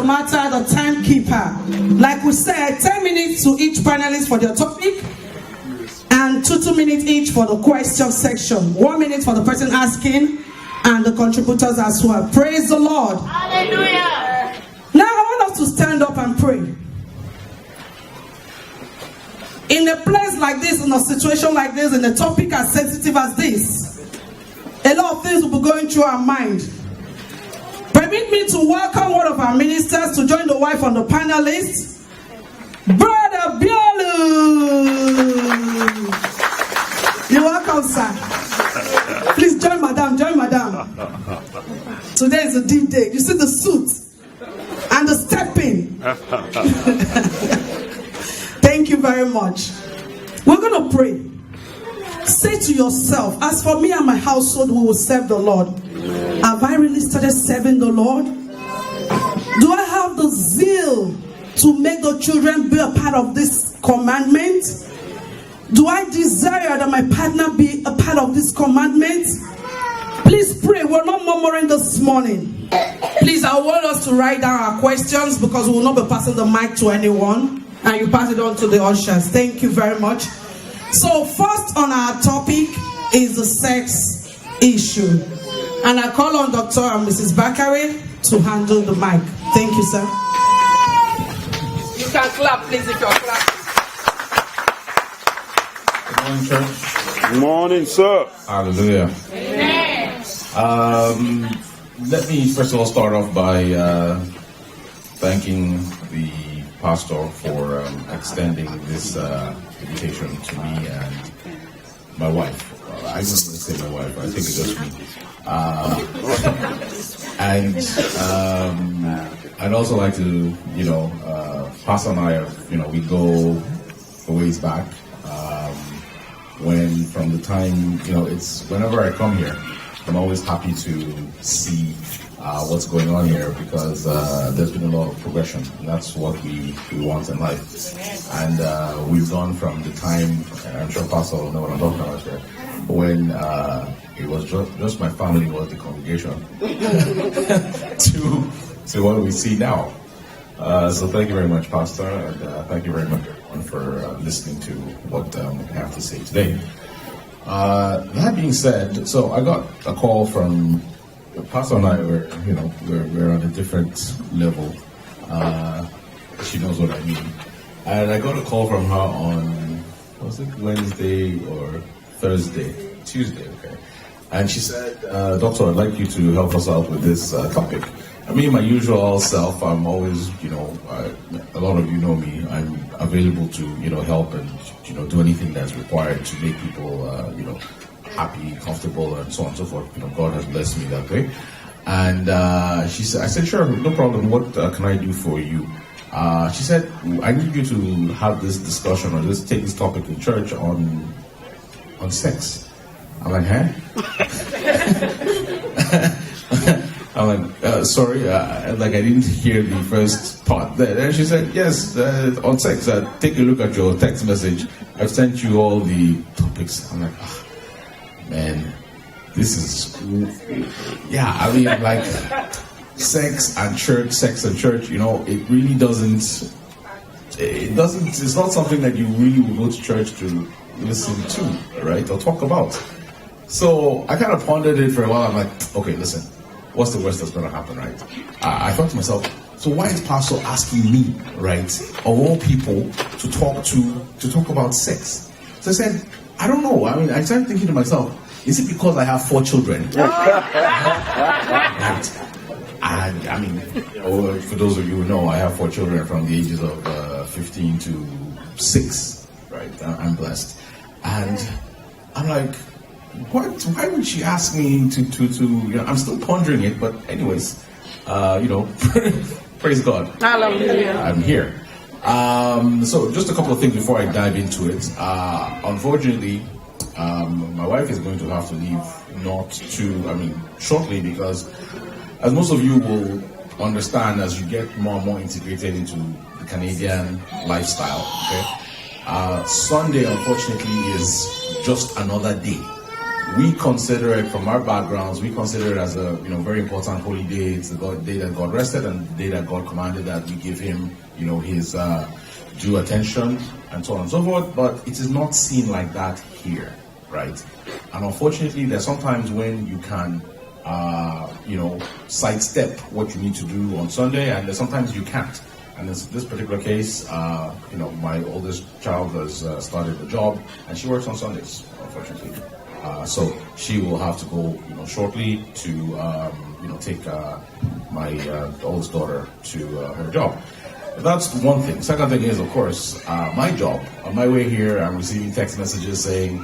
matter, the timekeeper. Like we said, 10 minutes to each panelist for their topic, and 2 minutes each for the question section. 1 minute for the person asking, and the contributors as well. Praise the Lord. Hallelujah. Now I want us to stand up and pray. In a place like this, in a situation like this, in a topic as sensitive as this, a lot of things will be going through our mind. Permit me to welcome one of our ministers to join the wife on the panel list, Brother Biolu. You're welcome, sir. Please join Madam, join Madam. Today is a D-Day. You see the suit and the stepping. Thank you very much. We're going to pray. Say to yourself, as for me and my household, we will serve the Lord. Have I really started serving the Lord? Do I have the zeal to make the children be a part of this commandment? Do I desire that my partner be a part of this commandment? Please pray. We're not murmuring this morning. Please, I want us to write down our questions because we will not be passing the mic to anyone. And you pass it on to the ushers. Thank you very much. So first on our topic is the sex issue. And I call on Dr. and Mrs. Bakare to handle the mic. Thank you, sir. You can clap, please, if you're clapping. Good morning, church. Good morning, sir. Hallelujah. Amen. Let me first of all start off by thanking the pastor for extending this invitation to me and my wife. I wasn't going to say my wife, I think it's just me. I'd also like to, Pastor and I, we go a ways back. When from the time, it's whenever I come here, I'm always happy to see what's going on here because there's been a lot of progression. And that's what we want in life. And we've gone from the time, and I'm sure Pastor will know what I'm talking about here, when it was just my family was the congregation to what we see now. So thank you very much, Pastor, and thank you very much everyone for listening to what I have to say today. That being said, so I got a call from Pastor and I we're on a different level. She knows what I mean. And I got a call from her on, was it Wednesday or Tuesday, okay. And she said, Doctor, I'd like you to help us out with this topic. I mean, my usual self, I'm always, a lot of you know me, I'm available to, help and, do anything that's required to make people, happy, comfortable, and so on and so forth. God has blessed me that way. And I said, sure, no problem. What can I do for you? She said, I need you to have this discussion or just take this topic in church on sex. I'm like, huh? I'm like, sorry, I didn't hear the first part there. And she said, yes, on sex. Take a look at your text message. I've sent you all the topics. I'm like, man, this is, sex and church, it really doesn't, it's not something that you really will go to church to listen to, right, or talk about. So I kind of pondered it for a while. I'm like, okay, listen, what's the worst that's going to happen, right? I thought to myself, so why is Pastor asking me, right, of all people, to talk about sex? So I said, I don't know. I mean, I started thinking to myself, is it because I have 4 children? Right. And I mean, for those of you who know, I have 4 children from the ages of 15 to 6, right? I'm blessed. And I'm like, why would she ask me to I'm still pondering it, but anyways, praise God. Hallelujah. I'm here. So just a couple of things before I dive into it. Unfortunately, my wife is going to have to leave shortly, because as most of you will understand, as you get more and more integrated into the Canadian lifestyle, okay, Sunday, unfortunately, is just another day. we consider it, from our backgrounds, we consider it as a very important holy day. It's the day that God rested and the day that God commanded that we give him his due attention and so on and so forth. But it is not seen like that here, right? And unfortunately, there's sometimes when you can sidestep what you need to do on Sunday, and there's sometimes you can't. And in this particular case, my oldest child has started a job, and she works on Sundays, unfortunately. So she will have to go, shortly to, take my oldest daughter to her job. That's one thing. Second thing is, of course, my job. On my way here, I'm receiving text messages saying,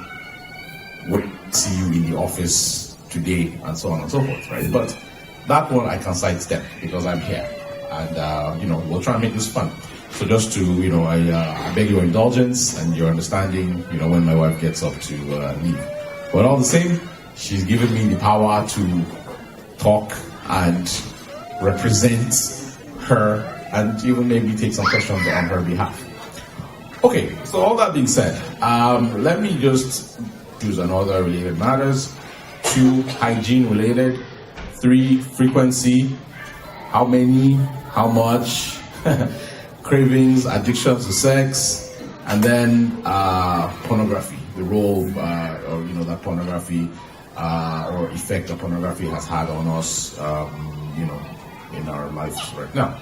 "We'll see you in the office today," and so on and so forth, right? But that one I can sidestep because I'm here, and we'll try and make this fun. So just to, I beg your indulgence and your understanding, when my wife gets up to leave. But all the same, she's given me the power to talk and represent her and even maybe take some questions on her behalf. Okay, so all that being said, let me just choose another related matters. 2, hygiene related. 3, frequency. How many, how much, cravings, addictions to sex, and then pornography, the role that pornography or effect that pornography has had on us, in our lives right now.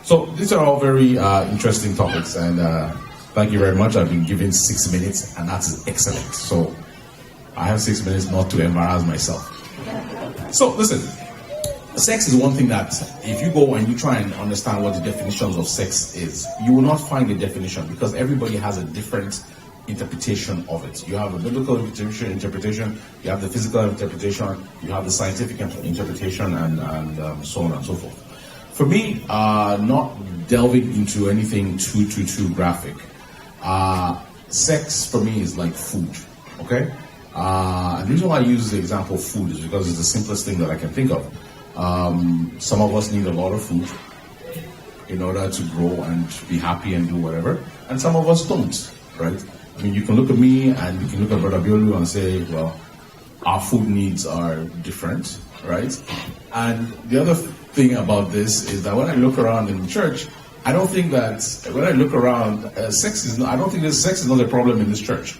So these are all very interesting topics, and thank you very much. I've been given 6 minutes, and that's excellent. So I have 6 minutes not to embarrass myself. So listen, sex is one thing that if you go and you try and understand what the definitions of sex is, you will not find a definition because everybody has a different interpretation of it. You have a biblical interpretation, you have the physical interpretation, you have the scientific interpretation, and so on and so forth. For me, not delving into anything too graphic, sex for me is like food, okay? And the reason why I use the example of food is because it's the simplest thing that I can think of. Some of us need a lot of food in order to grow and be happy and do whatever, and some of us don't, right? I mean, you can look at me and you can look at Brother Biolu and say, well, our food needs are different, right? And the other thing about this is that when I look around in the church, I don't think that when I look around, sex is not a problem in this church,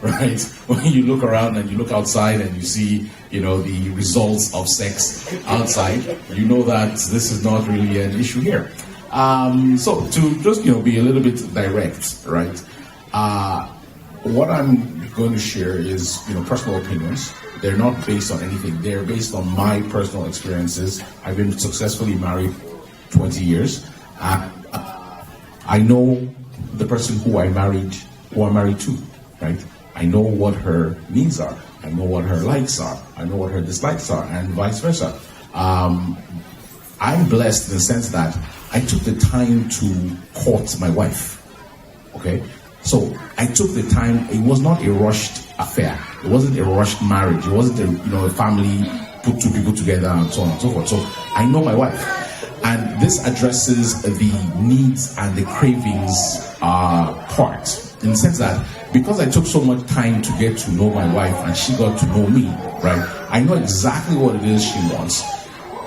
right? When you look around and you look outside and you see, the results of sex outside, you know that this is not really an issue here. So to just, be a little bit direct, right? What I'm going to share is, personal opinions. They're not based on anything. They're based on my personal experiences. I've been successfully married 20 years. I know the person who I'm married to, right? I know what her needs are. I know what her likes are. I know what her dislikes are, and vice versa. I'm blessed in the sense that I took the time to court my wife, okay? So I took the time. It was not a rushed affair. It wasn't a rushed marriage. It wasn't a family put 2 people together and so on and so forth. So I know my wife. And this addresses the needs and the cravings part, in the sense that because I took so much time to get to know my wife and she got to know me, right? I know exactly what it is she wants.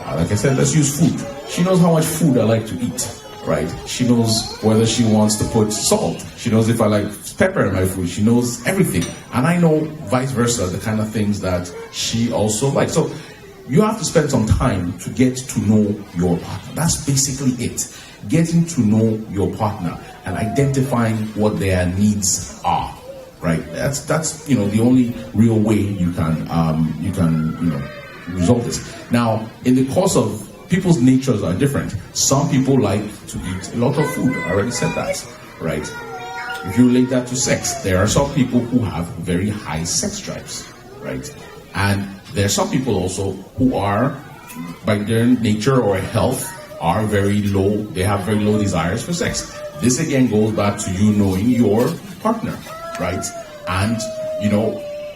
Like I said, let's use food. She knows how much food I like to eat, right? She knows whether she wants to put salt. She knows if I like pepper in my food. She knows everything. And I know vice versa, the kind of things that she also likes. So you have to spend some time to get to know your partner. That's basically it. Getting to know your partner and identifying what their needs are, right? That's the only real way you can resolve this. Now, in the course of people's natures are different. Some people like to eat a lot of food. I already said that, right? If you relate that to sex, there are some people who have very high sex drives, right? And there are some people also who are, by their nature or health, are very low. They have very low desires for sex. This again goes back to you knowing your partner, right? And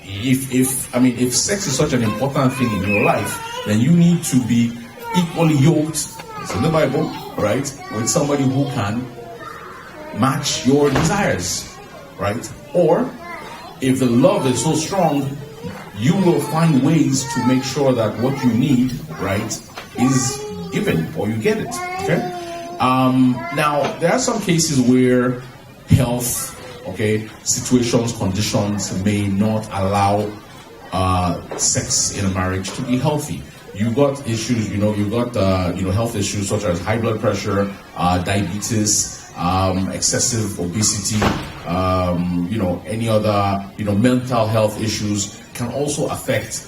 if sex is such an important thing in your life, then you need to be equally yoked, it's in the Bible, right, with somebody who can match your desires, right? Or if the love is so strong, you will find ways to make sure that what you need, right, is given or you get it. Okay. Now there are some cases where health, situations, conditions may not allow sex in a marriage to be healthy. You got issues, you got health issues such as high blood pressure, diabetes, excessive obesity, any other, mental health issues can also affect,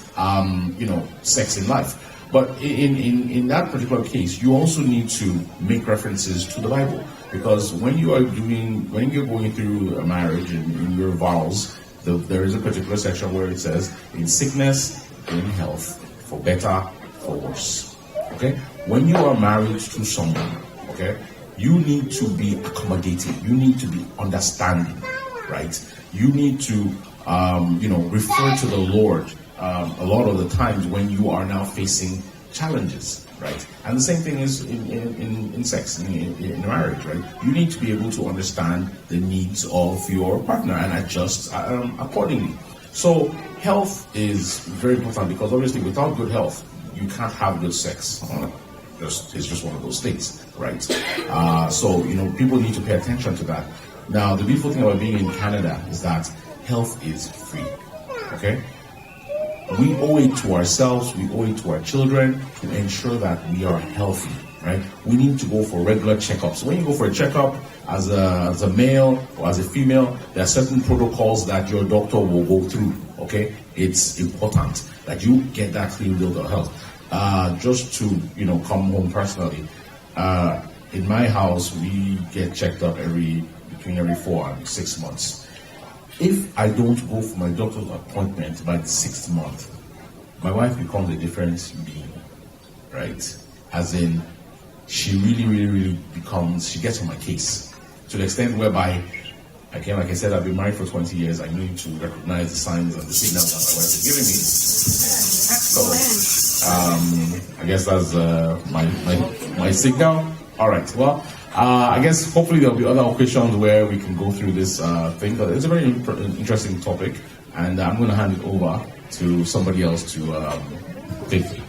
sex in life. But in that particular case, you also need to make references to the Bible, because when you're going through a marriage and in your vows, there is a particular section where it says, in sickness, in health, for better, for worse. Okay? When you are married to someone, you need to be accommodating. You need to be understanding, right? You need to, refer to the Lord a lot of the times when you are now facing challenges, right? And the same thing is in sex, in marriage, right? You need to be able to understand the needs of your partner and adjust accordingly. So health is very important, because obviously without good health, you can't have good sex. It's just one of those things, right? So people need to pay attention to that. Now, the beautiful thing about being in Canada is that health is free. Okay? We owe it to ourselves, we owe it to our children to ensure that we are healthy, right? We need to go for regular checkups. When you go for a checkup as a male or as a female, there are certain protocols that your doctor will go through, okay? It's important that you get that clean bill of health. Just to, come home personally, in my house, we get checked up between every 4 and 6 months. If I don't go for my doctor's appointment by the 6th month, my wife becomes a different being, right? As in, she really, really, really she gets on my case. To the extent whereby, again, like I said, I've been married for 20 years, I need to recognize the signs and the signals that my wife is giving me. So, I guess that's my signal. All right, well, I guess hopefully there'll be other occasions where we can go through this thing. But it's a very interesting topic, and I'm going to hand it over to somebody else to take it.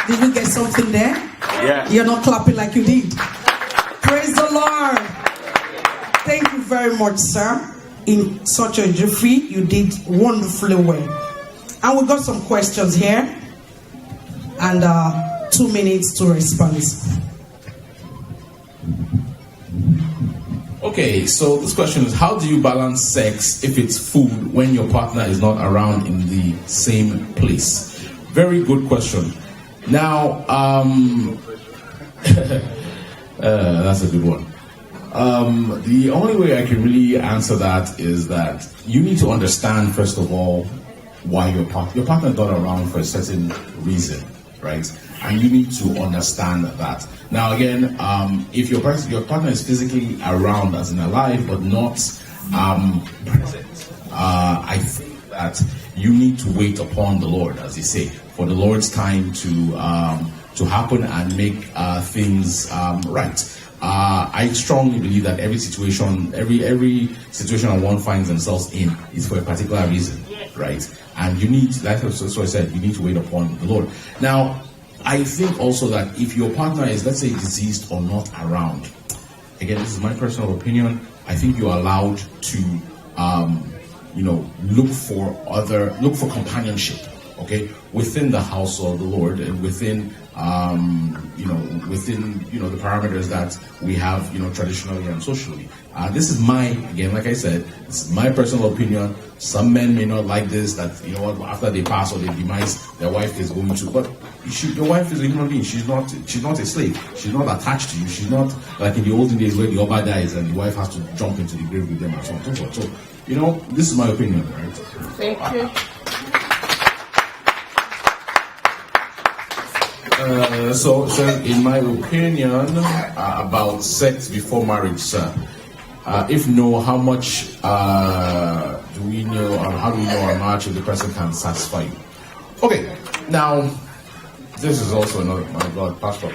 Did you get something there? Yeah. You're not clapping like you did. Praise the Lord. Thank you very much, sir. In such a jiffy, you did wonderfully well. And we got some questions here. And 2 minutes to respond. Okay, so this question is, how do you balance sex if it's food when your partner is not around in the same place? Very good question. Now, that's a good one. The only way I can really answer that is that you need to understand, first of all, why your partner is not around for a certain reason, right? And you need to understand that. Now, again, if your partner is physically around, as in alive, but not present, I think that you need to wait upon the Lord, as they say, for the Lord's time to happen and make things right. I strongly believe that every situation that one finds themselves in is for a particular reason, right? And you need, like I said, you need to wait upon the Lord. Now, I think also that if your partner is, let's say, deceased or not around, again, this is my personal opinion, I think you're allowed to, look for companionship, okay, within the house of the Lord and within the parameters that we have, traditionally and socially. This is like I said, this is my personal opinion. Some men may not like this, that, after they pass or they demise, their wife is going to, but your wife is a human being. She's not a slave. She's not attached to you. She's not like in the olden days where the Oba dies and the wife has to jump into the grave with them and so on and so forth. So, this is my opinion, right? Thank you. So in my opinion, about sex before marriage, sir, if no, how much do we know, or how do we know how much the person can satisfy you? Okay, now, this is also another, my God, Pastor.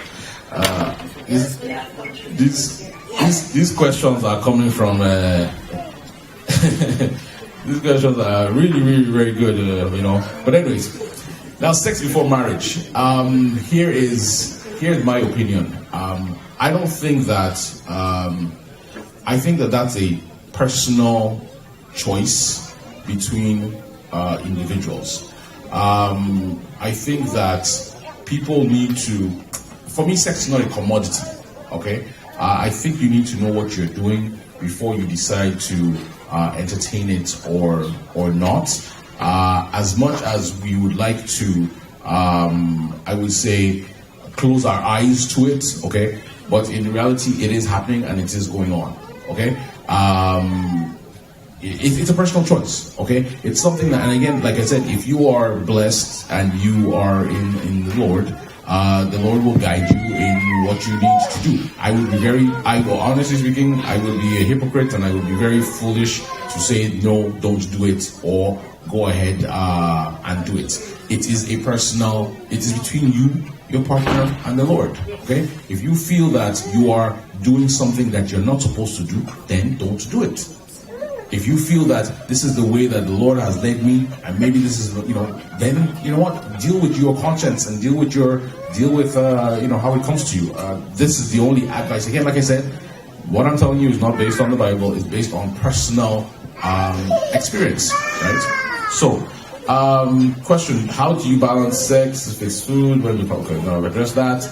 These questions are coming from These questions are really, really very good, you know. But anyways, now sex before marriage. Here's my opinion. I don't think that. I think that that's a personal choice between individuals. I think that people need to. For me, sex is not a commodity. Okay, I think you need to know what you're doing before you decide to entertain it or not. As much as we would like to, I would say, close our eyes to it, okay? But in reality, it is happening and it is going on, okay? It's a personal choice, okay? It's something that, and again, like I said, if you are blessed and you are in the Lord will guide you in what you need to do. Honestly speaking, I would be a hypocrite and I would be very foolish to say, no, don't do it, or go ahead and do it. It is between you, your partner, and the Lord, okay? If you feel that you are doing something that you're not supposed to do, then don't do it. If you feel that this is the way that the Lord has led me, and maybe this is, then you know what? Deal with your conscience and deal with how it comes to you. This is the only advice. Again, like I said, what I'm telling you is not based on the Bible. It's based on personal experience, right? So, question: how do you balance sex? If it's food, I'll address that.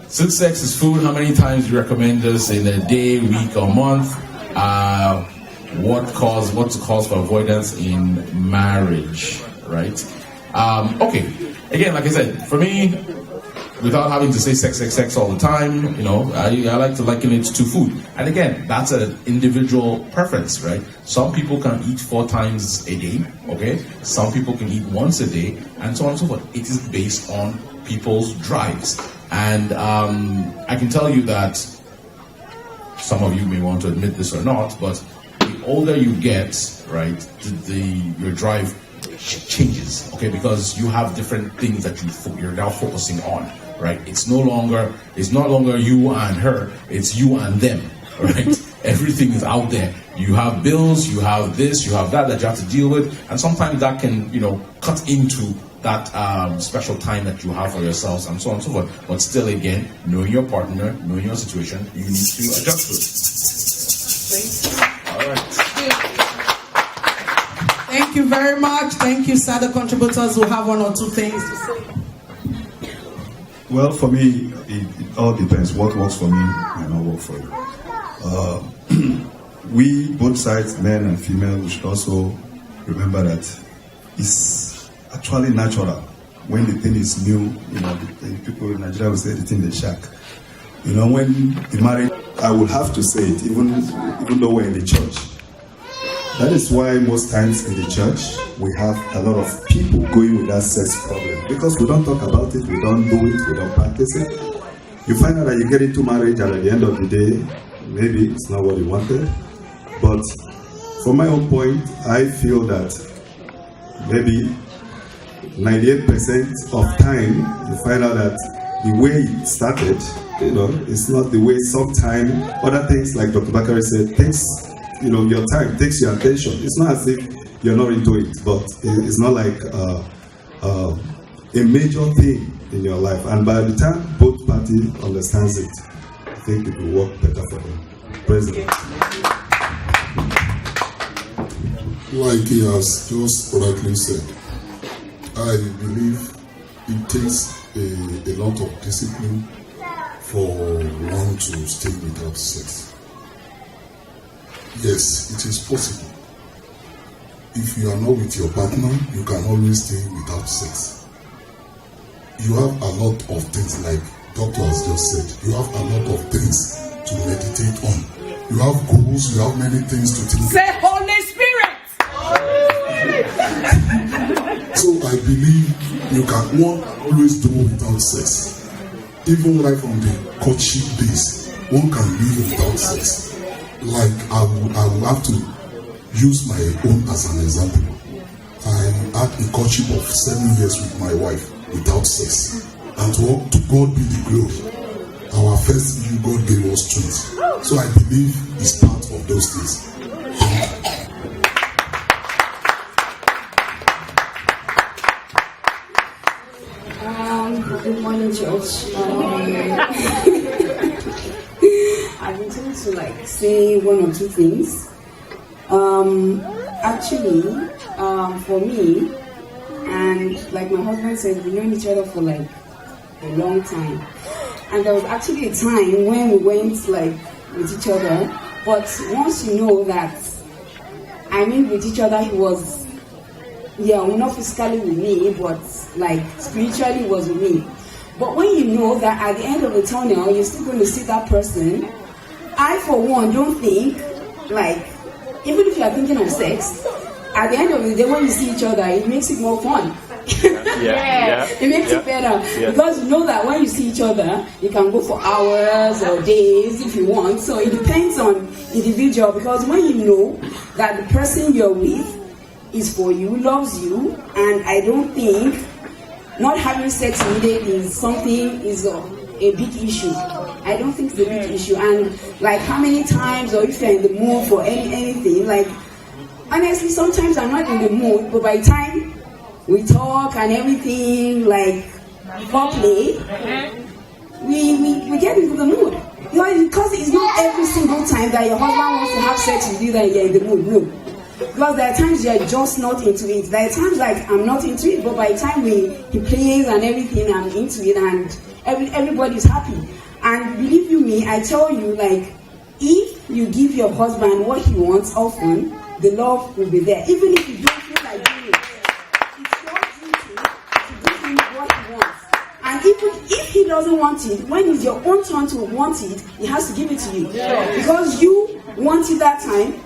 Since sex is food, how many times do you recommend this in a day, week, or month? What's the cause for avoidance in marriage, right? Okay, again, like I said, for me, without having to say sex all the time, I like to liken it to food. And again, that's an individual preference, right? Some people can eat 4 times a day, okay? Some people can eat once a day, and so on and so forth. It is based on people's drives. And I can tell you that some of you may want to admit this or not, but the older you get, right, your drive changes, okay, because you have different things that you're now focusing on, right? It's no longer you and her, it's you and them, right? Everything is out there. You have bills, you have this, you have that you have to deal with, and sometimes that can, cut into that special time that you have for yourselves, and so on and so forth. But still, again, knowing your partner, knowing your situation, you need to adjust to it. All right. Thank you very much. Thank you, sir. The contributors will have 1 or 2 things to say. Well, for me, it all depends. What works for me may not work for you. We, both sides, men and female, we should also remember that it's actually natural. When the thing is new, the people in Nigeria will say the thing is shack. When the marriage, I will have to say it, even though we're in the church. That is why most times in the church, we have a lot of people going with that sex problem. Because we don't talk about it, we don't do it, we don't practice it. You find out that you get into marriage and at the end of the day, maybe it's not what you wanted. But from my own point, I feel that maybe 98% of time, you find out that the way it started, it's not the way sometimes other things, like Dr. Bakari said, takes, your time, takes your attention. It's not as if you're not into it, but it's not like a major thing in your life. And by the time both parties understands it, I think it will work better for them. President. Like he has just rightly said, I believe it takes a lot of discipline for one to stay without sex. Yes, it is possible. If you are not with your partner, you can always stay without sex. You have a lot of things, like Doctor has just said, you have a lot of things to meditate on. You have goals, you have many things to think. Say Holy Spirit! So I believe you can always do without sex. Even right from the courtship days, one can live without sex. Like I will have to use my own as an example. I had a courtship of 7 years with my wife without sex. And to God be the glory. Our first year, God gave us twins. So I believe it's part of those things. Good morning, church. I've been told to say one or two things. Actually, for me, and like my husband said, we've known each other for a long time. And there was actually a time when we went with each other. But once you know that, with each other, he was, not physically with me, but spiritually was with me. But when you know that at the end of the tunnel, you're still going to see that person, I, for one, don't think, even if you are thinking of sex, at the end of the day, when you see each other, it makes it more fun. It makes it better. Because you know that when you see each other, you can go for hours or days if you want. So it depends on individual, because when you know that the person you're with is for you, loves you, and I don't think not having sex immediately is a big issue. I don't think it's a big issue. And how many times, or if you're in the mood for anything, honestly, sometimes I'm not in the mood, but by the time we talk and everything, foreplay, we get into the mood. Because it's not every single time that your husband wants to have sex with you that you're in the mood. No. Because there are times you're just not into it. There are times I'm not into it, but by the time he plays and everything, I'm into it, and everybody's happy. And believe you me, I tell you, if you give your husband what he wants often, the love will be there. Even if you don't feel like doing it, it's your duty to give him what he wants. And even if he doesn't want it, when it's your own turn to want it, he has to give it to you. Because you want it that time,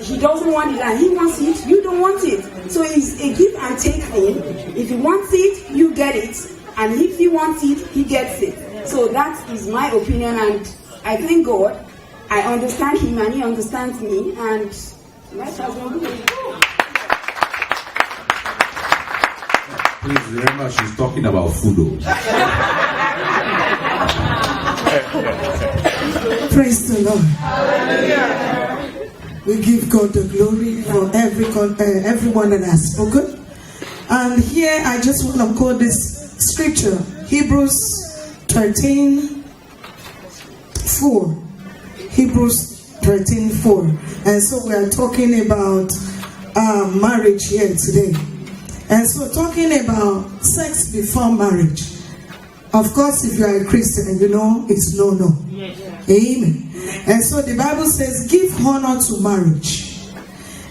he doesn't want it, and he wants it, you don't want it. So it's a give and take thing. If he wants it, you get it. And if he wants it, he gets it. So that is my opinion, and I thank God I understand him and he understands me, and life has been good. Please remember, she's talking about food. Praise the Lord. We give God the glory for everyone that has spoken. And here I just want to quote this scripture, Hebrews 13:4. Hebrews 13:4. And so we are talking about marriage here today. And so talking about sex before marriage. Of course, if you are a Christian, you know it's no. Amen. And so the Bible says, give honor to marriage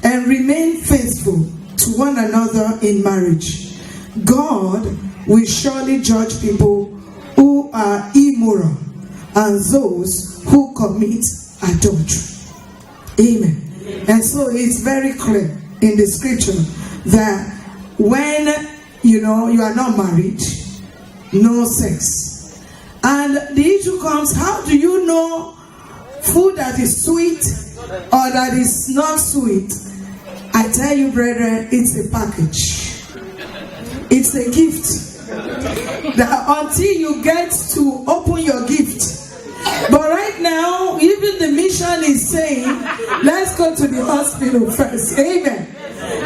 and remain faithful to one another in marriage. God will surely judge people who are immoral and those who commit adultery. Amen. And so it's very clear in the scripture that when you are not married, no sex. And the issue comes, how do you know food that is sweet or that is not sweet? I tell you, brethren, it's a package. It's a gift. That until you get to open your gift. But right now, even the mission is saying, let's go to the hospital first. Amen.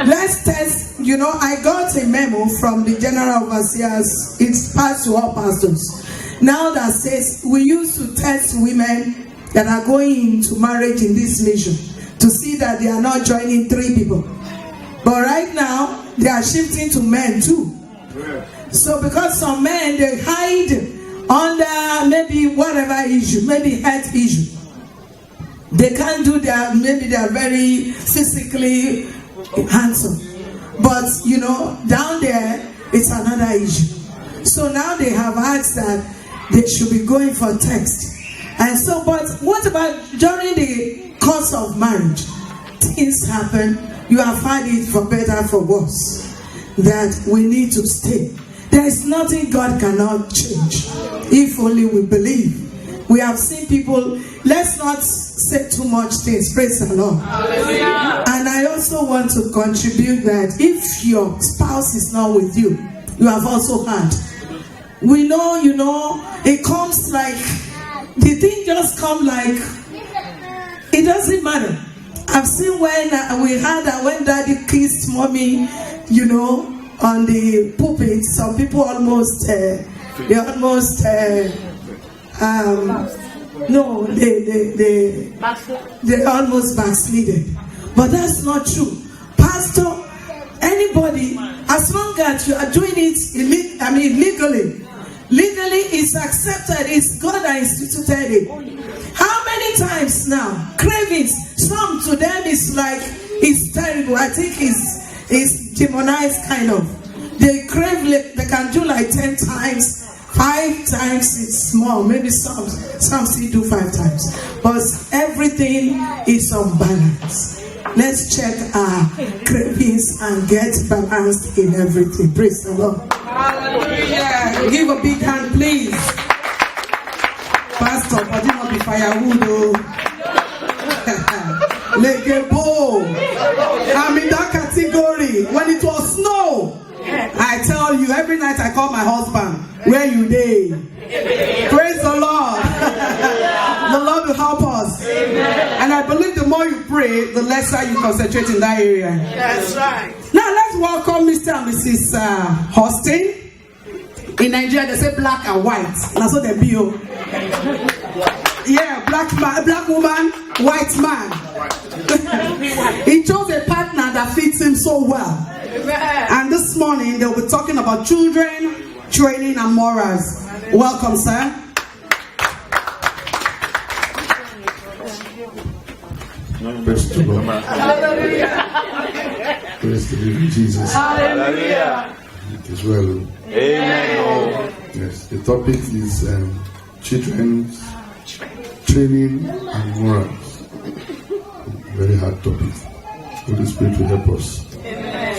Let's test. I got a memo from the general overseers. It's passed to all pastors. Now that says we used to test women that are going into marriage in this mission to see that they are not joining 3 people. But right now, they are shifting to men too. So because some men, they hide under maybe whatever issue, maybe health issue. They can't do that, maybe they are very physically handsome. But, down there, it's another issue. So now they have asked that they should be going for text. And so, but what about during the course of marriage? Things happen. You have found it for better, for worse. That we need to stay. There is nothing God cannot change. If only we believe. We have seen people, let's not say too much things. Praise the Lord. And I also want to contribute that if your spouse is not with you, you have also had. We know, it comes like, the thing just come like, it doesn't matter. I've seen when we had when daddy kissed mommy, on the pulpit, some people almost They almost they almost backslided. But that's not true. Pastor, anybody, as long as you are doing it legally it's accepted. It's God that instituted it. How many times now? Cravings. Some to them is like it's terrible. I think it's demonized kind of. They crave, they can do like 10 times, 5 times it's small. Maybe some still do 5 times. But everything is on balance. Let's check our cravings and get balanced in everything. Praise the Lord. Hallelujah. Give a big hand, please. Pastor, but do not be firewood, though. Legebo. I'm in that category. When it was snow, I tell you, every night I call my husband, where you dey? Praise the Lord. The Lord will help us. And I believe the more you pray, the lesser you concentrate in that area. That's right. Now let's welcome Mr. and Mrs. Hostin. In Nigeria, they say black and white. That's what they be. Yeah, black woman, white man. He chose a partner that fits him so well. And this morning, they'll be talking about children, training, and morals. Welcome, sir. Praise the Lord. Praise the living Jesus. Hallelujah. It is well. Amen. Yes, the topic is children's training and morals. Very hard topic. Holy Spirit will help us. Amen.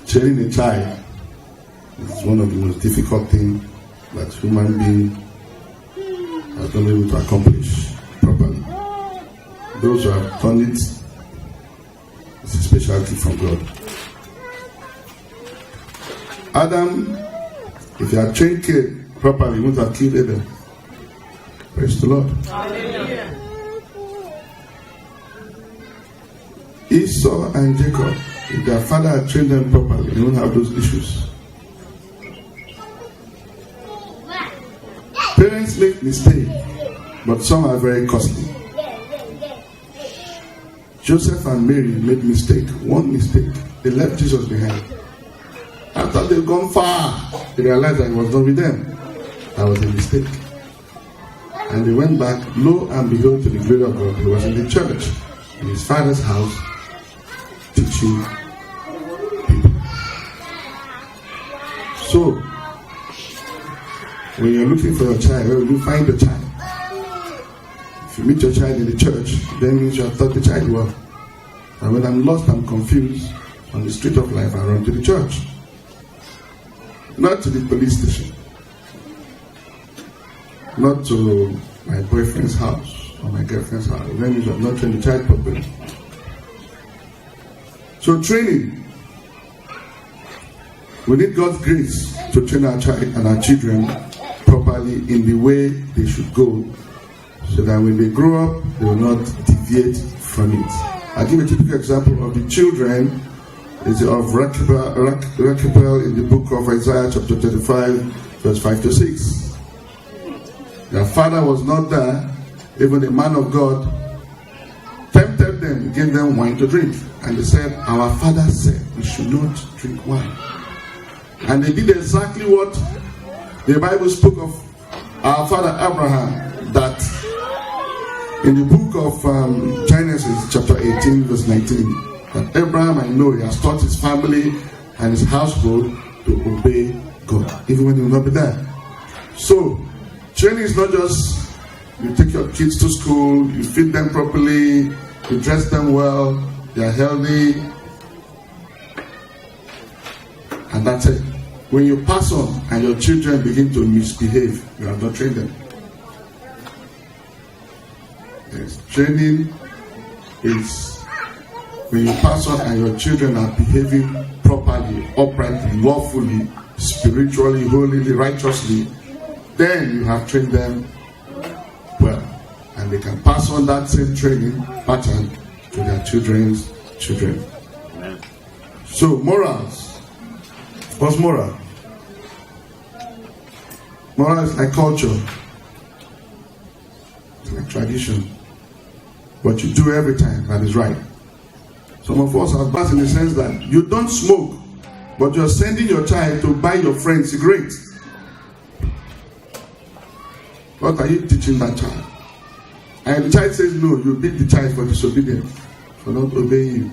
Training a child is one of the most difficult things that human being has not been able to accomplish properly. Those who have done it, it's a specialty from God. Adam, if you had trained kid properly, you wouldn't have killed Adam. Praise the Lord. Hallelujah. Esau and Jacob, if their father had trained them properly, they wouldn't have those issues. Parents make mistakes, but some are very costly. Joseph and Mary made one mistake. They left Jesus behind. After they've gone far, they realized that he was not with them. That was a mistake. And they went back, lo and behold, to the glory of God. He was in the church, in his father's house, teaching people. So, when you're looking for your child, where will you find the child? If you meet your child in the church, then means you have taught the child well. And when I'm lost, I'm confused on the street of life, I run to the church. Not to the police station. Not to my boyfriend's house or my girlfriend's house. Then means I'm not training the child properly. So training. We need God's grace to train our child and our children properly in the way they should go, so that when they grow up, they will not deviate from it. I'll give a typical example of the children of Rachel in the book of Isaiah chapter 35, verse 5 to 6. Their father was not there. Even the man of God tempted them, gave them wine to drink. And they said, our father said we should not drink wine. And they did exactly what the Bible spoke of our father Abraham, that in the book of Genesis chapter 18 verse 19, that Abraham, I know, he has taught his family and his household to obey God, even when he will not be there. So, training is not just you take your kids to school, you feed them properly, you dress them well, they are healthy, and that's it. When you pass on and your children begin to misbehave, you have not trained them. Yes. Training is when you pass on and your children are behaving properly, uprightly, lawfully, spiritually, holily, righteously, then you have trained them well. And they can pass on that same training pattern to their children's children. Amen. So, morals. What's moral? Moral is like culture. It's like tradition. What you do every time that is right. Some of us are bad in the sense that you don't smoke, but you're sending your child to buy your friend cigarettes. What are you teaching that child? And the child says no, you beat the child for disobedience, for not obeying you.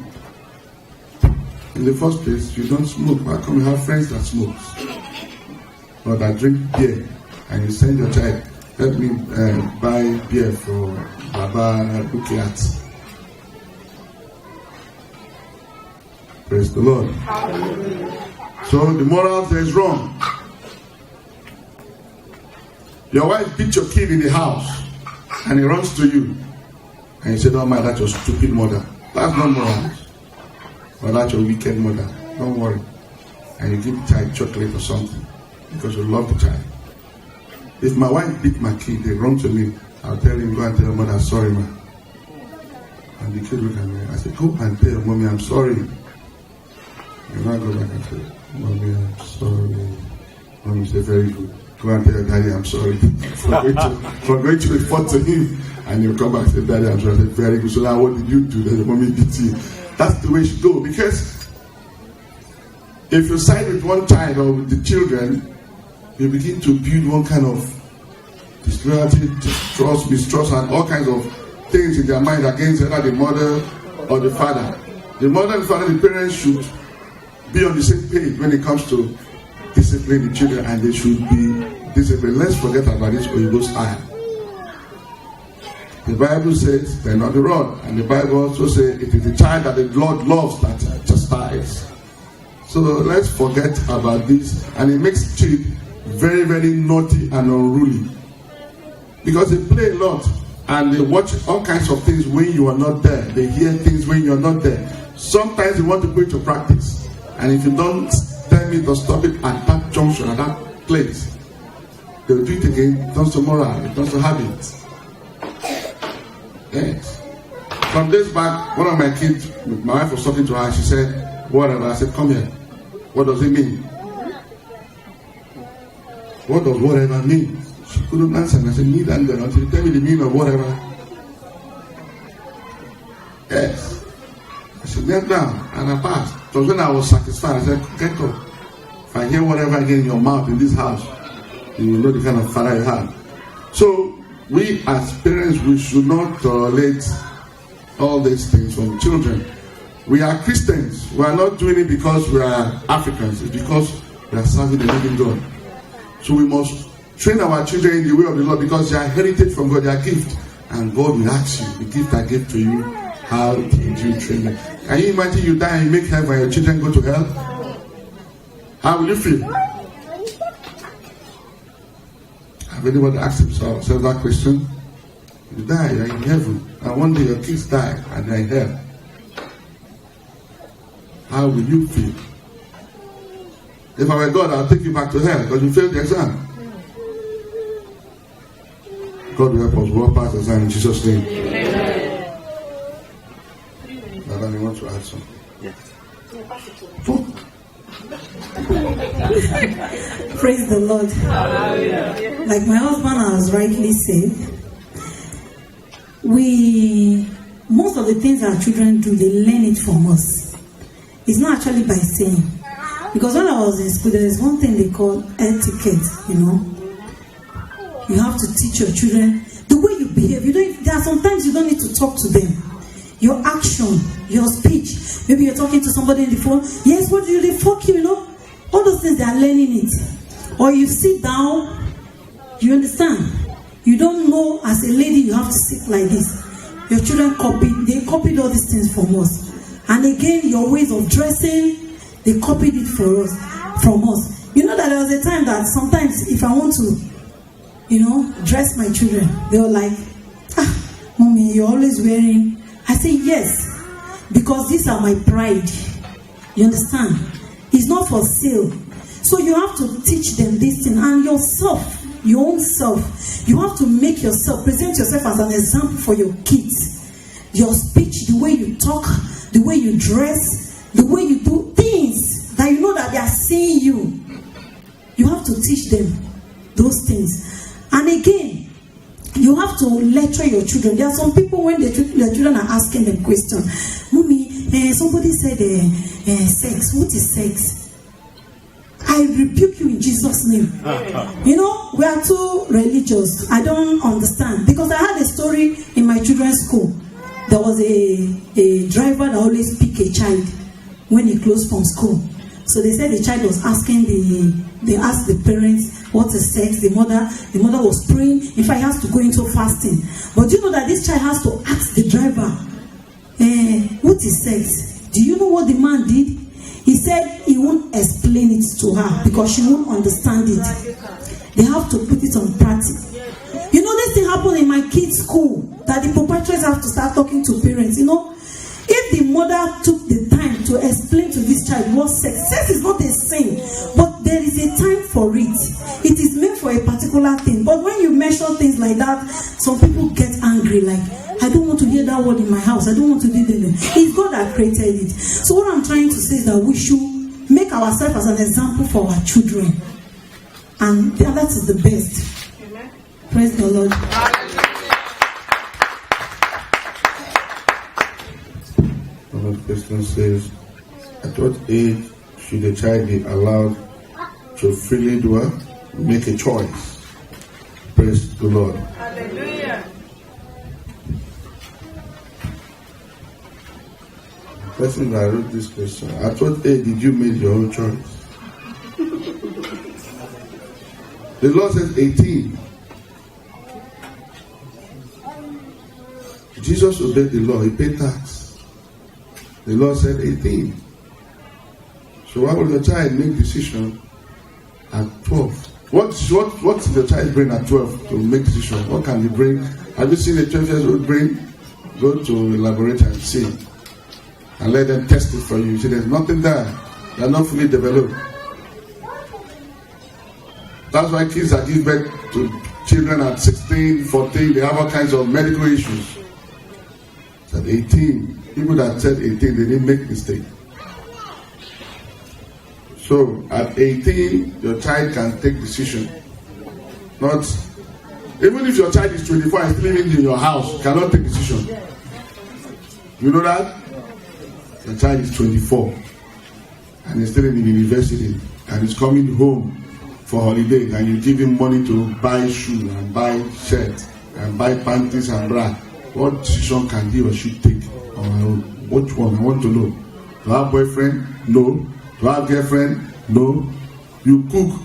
In the first place, you don't smoke. How come you have friends that smoke or that drink beer, and you send your child, let me buy beer for Baba Bukiat? Praise the Lord. So the moral there is wrong. Your wife beat your kid in the house and he runs to you and you say, don't mind, that's your stupid mother. That's not moral. Or that's your wicked mother. Don't worry. And you give the child chocolate or something because you love the child. If my wife beat my kid, they run to me, I'll tell him, go and tell your mother, sorry, man. And the kid look at me. I said, go and tell your mommy, I'm sorry. And I go back and say, mommy, I'm sorry. Mommy say, very good. Go and tell your daddy, I'm sorry. for going to report to him. And he'll come back and say, daddy, I'm sorry. I said, very good. So now what did you do? Then the mommy beat you. That's the way it should go. Because if you side with one child or with the children, you begin to build one kind of disloyalty, mistrust, and all kinds of things in their mind against either the mother or the father. The mother and the father, the parents should be on the same page when it comes to discipline the children, and they should be disciplined. Let's forget about this Oyibo style. The Bible says they're not the rod, and the Bible also says it is the child that the Lord loves that chastises. So let's forget about this, and it makes children very, very naughty and unruly because they play a lot and they watch all kinds of things when you are not there. They hear things when you are not there. Sometimes they want to put it to practice, and if you don't tell me to stop it at that junction, at that place, they will do it again. It turns to moral, it turns to habit. Yes. Some days back, one of my kids, my wife was talking to her, and she said, whatever. I said, come here. What does it mean? What does whatever mean? She couldn't answer. And I said, neither and then until you tell me the meaning of whatever. Yes. I said, get down. And I passed. It was when I was satisfied. I said, get up. If I hear whatever again in your mouth in this house, you will know the kind of father you have. So, we as parents, we should not tolerate all these things from children. We are Christians. We are not doing it because we are Africans. It's because we are serving the living God. So we must train our children in the way of the Lord because they are heritage from God, they are gift. And God will ask you, the gift I gave to you, how did you train them? Can you imagine you die and make heaven and your children go to hell? How will you feel? Have anybody asked themselves that question? You die, you're in heaven, and one day your kids die and they're in hell. How will you feel? If I were God, I'll take you back to hell because you failed the exam. God will help us walk past the exam in Jesus' name. Amen. Baba, you want to add something? Yes. Praise the Lord. Like my husband has rightly said, most of the things our children do, they learn it from us. It's not actually by saying. Because when I was in school, there is one thing they call etiquette, You have to teach your children the way you behave. There are sometimes you don't need to talk to them. Your action, your speech. Maybe you're talking to somebody on the phone. Yes, what do you do? Fuck you, All those things, they are learning it. Or you sit down, you understand? You don't know as a lady you have to sit like this. Your children copied all these things from us. And again, your ways of dressing, they copied it from us. You know that there was a time that sometimes if I want to, dress my children, they were like, mommy, you're always wearing. I say, yes, because these are my pride. You understand? It's not for sale. So you have to teach them this thing. And yourself, your own self, you have to make yourself, present yourself as an example for your kids. Your speech, the way you talk, the way you dress, the way you do things that you know that they are seeing you. You have to teach them. those things. And again, you have to lecture your children. There are some people when their children are asking them questions. Mommy, somebody said sex. What is sex? I rebuke you in Jesus' name. You know, we are too religious. I don't understand. Because I had a story in my children's school. There was a driver that always pick a child when he closed from school. So they said the child was asking they asked the parents what is sex. The mother was praying. In fact, he has to go into fasting. But you know that this child has to ask the driver, what is sex? Do you know what the man did? He said he won't explain it to her because she won't understand it. They have to put it on practice. You know, this thing happened in my kids' school, that the proprietors have to start talking to parents. You know, if the mother took the time to explain to this child what sex is not a sin, but there is a time for it. It is meant for a particular thing. But when you measure things like that, some people get angry, like, I don't want to hear that word in my house. I don't want to do that. It's God that created it. So what I'm trying to say is that we should make ourselves as an example for our children. And that is the best. Amen. Praise the Lord. Another question says, at what age should a child be allowed to freely make a choice? Praise the Lord. Hallelujah. The person that wrote this question, at what age did you make your own choice? The law says 18. Jesus obeyed the law, he paid tax. The law said 18. So why would the child make decision at 12? What's the child brain at 12 to make decision? What can the brain? Have you seen a 12-year-old brain? Go to a laboratory and see. And let them test it for you. You see, there's nothing there. They're not fully developed. That's why kids that give birth to children at 16, 14, they have all kinds of medical issues. At 18, people that said 18, they didn't make mistake. So at 18, your child can take decision. Not even if your child is 24 and still living in your house, cannot take decision. You know that? Your child is 24 and he's still in the university and he's coming home for holiday and you give him money to buy shoes and buy shirts and buy panties and bra. What decision can he or she take on her own? Which one? I want to know. Do I have boyfriend? No. Do I have girlfriend? No. You cook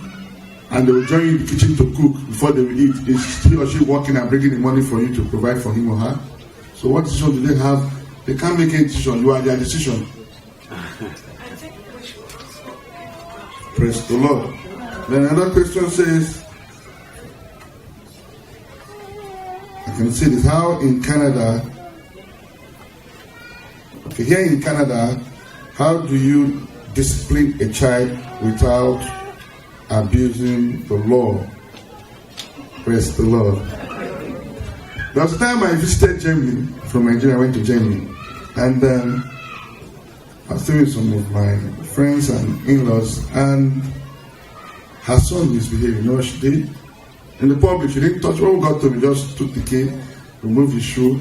and they will join you in the kitchen to cook before they will eat. Is he or she working and bringing the money for you to provide for him or her? So what decision do they have? They can't make any decision. You are their decision. Praise the Lord. Then another question says, I can see this. How in Canada, okay, here in Canada, how do you discipline a child without abusing the law? Praise the Lord. There was a time I visited Germany. From Nigeria, I went to Germany. And I was staying with some of my friends and in-laws, and her son misbehaved. You know what she did? In the public, she didn't touch. When we got to me, just took the kid, removed his shoe,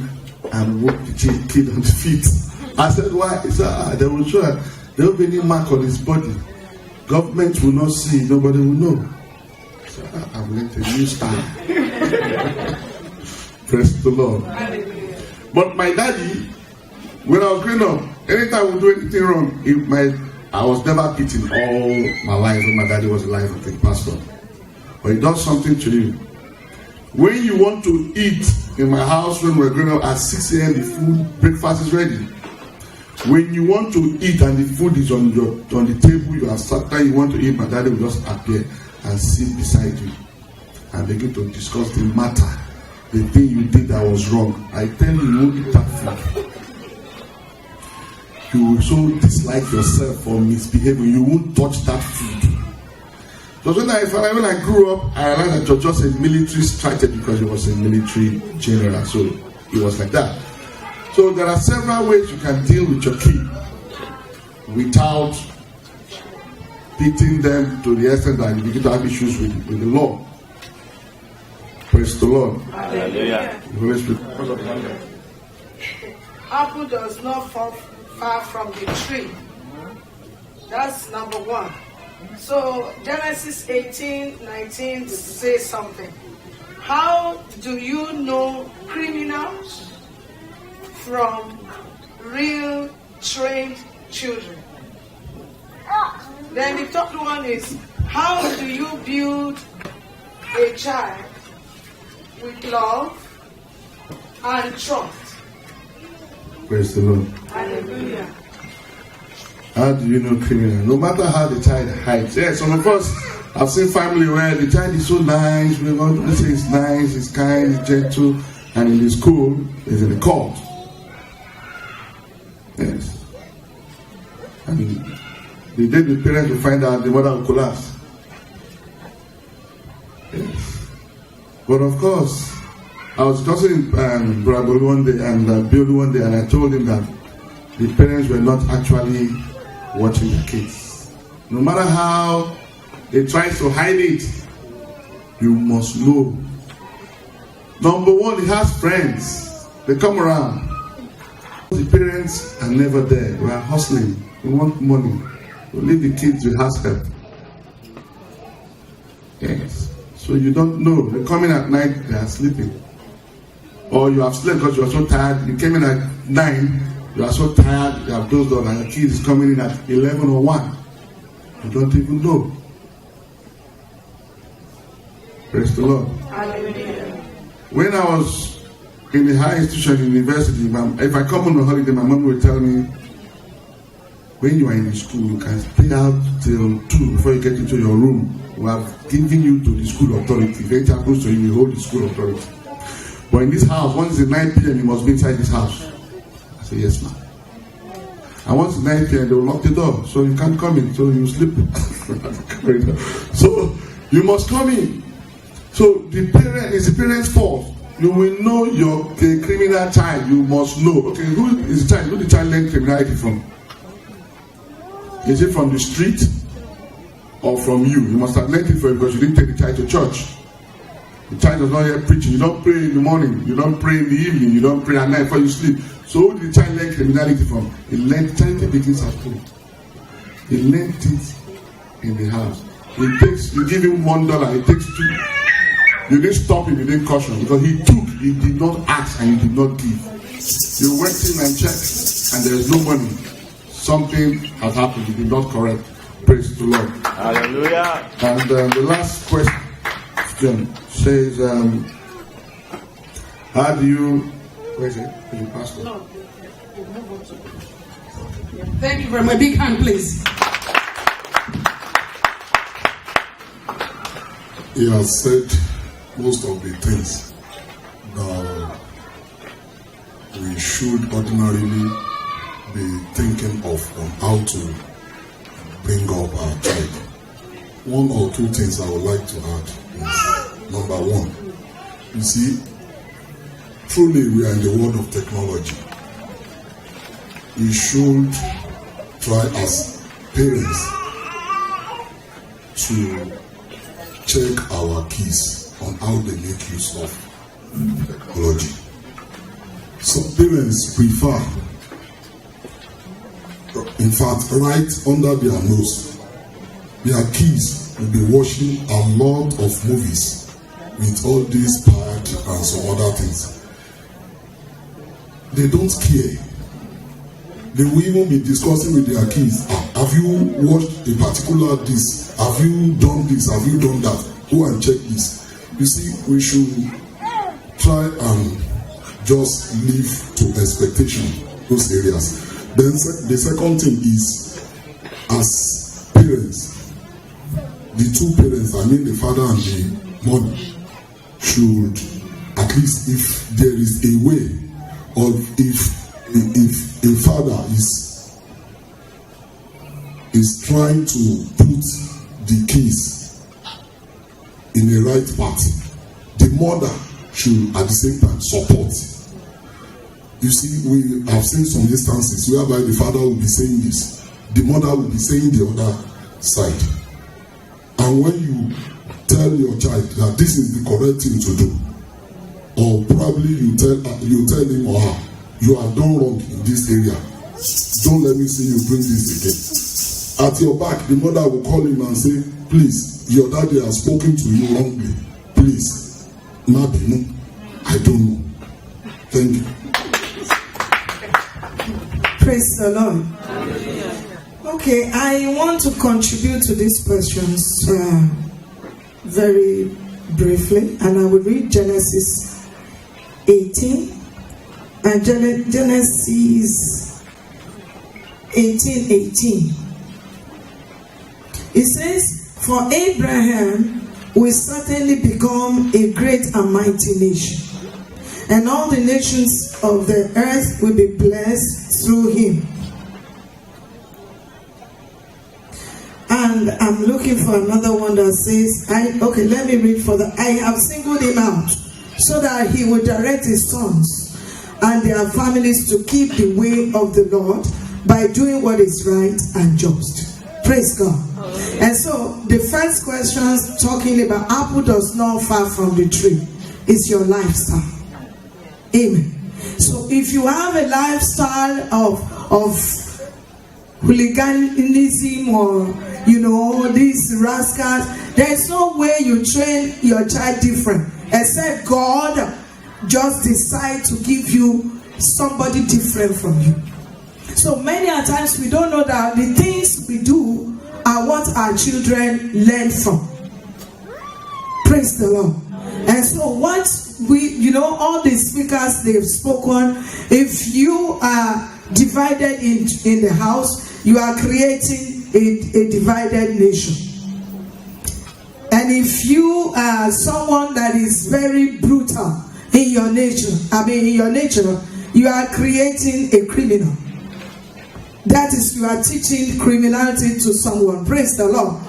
and woke the kid on the feet. I said, why? He said, they will show her. There will be any mark on his body. Government will not see, nobody will know. So I'm going to new style. Praise the Lord. But my daddy, when I was growing up, anytime we do anything wrong, I was never beaten all my life when my daddy was alive as a pastor. But he does something to you. When you want to eat in my house when we're growing up at 6 a.m., the food, breakfast is ready. When you want to eat and the food is on the table, you have sat down, you want to eat, my daddy will just appear and sit beside you and begin to discuss the matter. The thing you did that was wrong. I tell you, you won't eat that food. You will so dislike yourself for misbehaving. You won't touch that food. Because when I grew up, I realized that it was just a military strategy because he was a military general. So it was like that. So there are several ways you can deal with your kid without beating them to the extent that you begin to have issues with the law. Praise the Lord. Hallelujah. The Holy Spirit. Apple does not fall far from the tree. That's number one. So Genesis 18:19 says something. How do you know criminals from real trained children? Then the third one is, how do you build a child with love and trust? Praise the Lord. Hallelujah. How do you know criminal? No matter how the child hides. Yes, some of us have seen family where the child is so nice, we want to say it's nice, it's kind, it's gentle, and in the school, it's in the court. Yes. And the day the parents will find out, the mother will collapse. Yes. But of course, I was discussing Bravo one day and Bill one day, and I told him that the parents were not actually watching the kids. No matter how they try to hide it, you must know. Number one, he has friends. They come around. The parents are never there. We are hustling. We want money. We leave the kids with house help. Yes. So you don't know. They come in at night, they are sleeping. Or you have slept because you are so tired. You came in at 9, you are so tired, you have dozed off, and your kid is coming in at 11 or 1. You don't even know. Praise the Lord. Hallelujah. When I was in the higher institution, university, if I come on a holiday, my mom will tell me, when you are in the school, you can stay out till 2 before you get into your room. We have given you to the school authority. If anything happens to you, you hold the school authority. But in this house, once it's 9 p.m., you must be inside this house. I say, yes, ma'am. And once it's 9 p.m., they will lock the door, so you can't come in, so you sleep. So you must come in. So the parent is the parent's fault. You will know your criminal child. You must know. Okay, who is the child? Who the child learn criminality from? Is it from the street or from you? You must have learned it from because you didn't take the child to church. The child does not hear preaching. You don't pray in the morning. You don't pray in the evening. You don't pray at night before you sleep. So who did the child learn criminality from? He learned charity begins at home. He learned it in the house. You give him $1, he takes 2. You didn't stop him, you didn't caution because he took, he did not ask and he did not give. You went in and checked and there is no money. Something has happened, you did not correct. Praise the Lord. Hallelujah. And the last question says, how do you, where is it? Is it pastor? No. Thank you very much. Big hand, please. He has said most of the things that we should ordinarily be thinking of on how to bring up our child. 1 or 2 things I would like to add is, number 1, you see, truly we are in the world of technology. We should try as parents to check our kids on how they make use of technology. Some parents prefer, in fact, right under their nose, their kids will be watching a lot of movies with all these pad and some other things. They don't care. They will even be discussing with their kids, have you watched a particular this? Have you done this? Have you done that? Go and check this. You see, we should try and just live to expectation, those areas. Then the second thing is, as parents, the 2 parents, I mean the father and the mother, should, at least if there is a way, or if a father is trying to put the kids in the right path, the mother should at the same time support. You see, we have seen some instances whereby the father will be saying this, the mother will be saying the other side. And when you tell your child that this is the correct thing to do, or probably you tell him or her, you are done wrong in this area. Don't let me see you bring this again. At your back, the mother will call him and say, please, your daddy has spoken to you wrongly. Please, Mabinu, I don't know. Thank you. Praise the Lord. Okay, I want to contribute to these questions very briefly, and I will read Genesis 18 and Genesis 18:18. It says, for Abraham will certainly become a great and mighty nation, and all the nations of the earth will be blessed through him. And I'm looking for another one that says, okay, let me read for that. I have singled him out so that he will direct his sons and their families to keep the way of the Lord by doing what is right and just. Praise God. And so the first question talking about apple does not fall from the tree is your lifestyle. Amen. So if you have a lifestyle of hooliganism or these rascals, there's no way you train your child different except God just decide to give you somebody different from you. So many a times we don't know that the things we do are what our children learn from. Praise the Lord. And so what all the speakers they've spoken, if you are divided in the house, you are creating a divided nation. And if you are someone that is very brutal in your nature, you are creating a criminal. That is, you are teaching criminality to someone. Praise the Lord.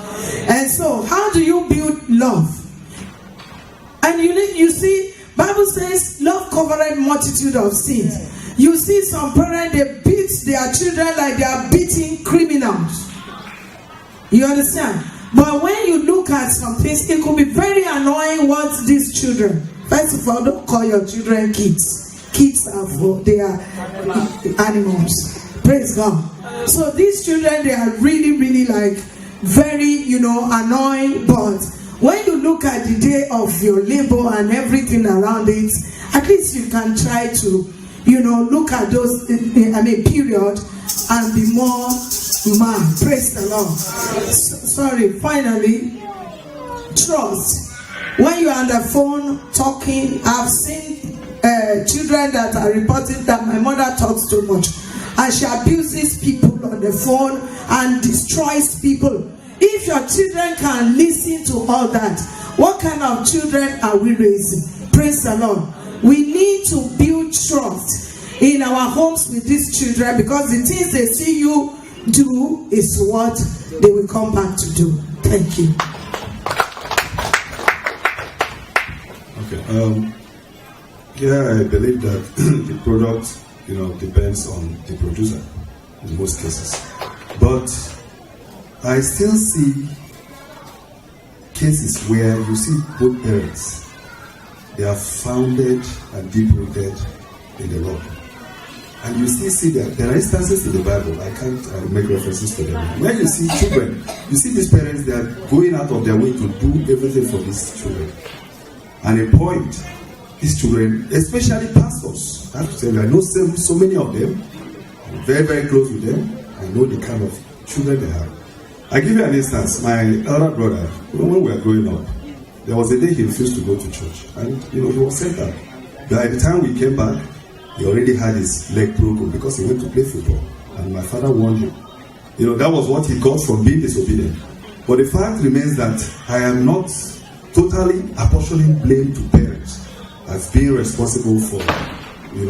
And so, how do you build love? And you see, Bible says, love covereth multitude of sins. You see some parents, they beat their children like they are beating criminals. You understand? But when you look at some things, it could be very annoying what these children. First of all, don't call your children kids. Kids they are animals. Praise God. So these children, they are really, really like very, annoying. But when you look at the day of your labor and everything around it, at least you can try to, look at those, period, and be more man. Praise the Lord. Sorry. Finally, trust. When you are on the phone talking, I've seen children that are reporting that my mother talks too much. And she abuses people on the phone and destroys people. If your children can listen to all that, what kind of children are we raising? Praise the Lord. We need to build trust in our homes with these children, because the things they see you do is what they will come back to do. Thank you. Okay. I believe that the product depends on the producer in most cases. But I still see cases where you see both parents, they are founded and deep-rooted in the Lord. And you still see that there are instances in the Bible, I can't make references to them. When you see children, you see these parents, they are going out of their way to do everything for these children. And a point, these children, especially pastors, I have to tell you, I know so many of them. I'm very, very close with them. I know the kind of children they have. I give you an instance. My elder brother, when we were growing up, there was a day he refused to go to church. And, he was sent out. By the time we came back, he already had his leg broken because he went to play football. And my father warned him. That was what he got from being disobedient. But the fact remains that I am not totally apportioning blame to parents as being responsible for,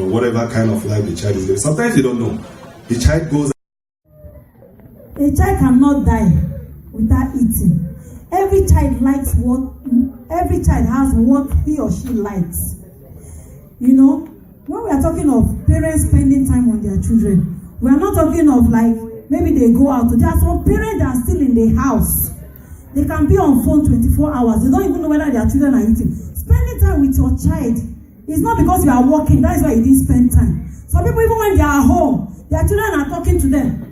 whatever kind of life the child is living. Sometimes you don't know. The child goes. A child cannot die without eating. Every child has what he or she likes. When we are talking of parents spending time on their children, we are not talking of like maybe they go out. There are some parents that are still in the house. They can be on phone 24 hours. They don't even know whether their children are eating. Spending time with your child It's not because you are working, that's why you didn't spend time. Some people, even when they are home, their children are talking to them.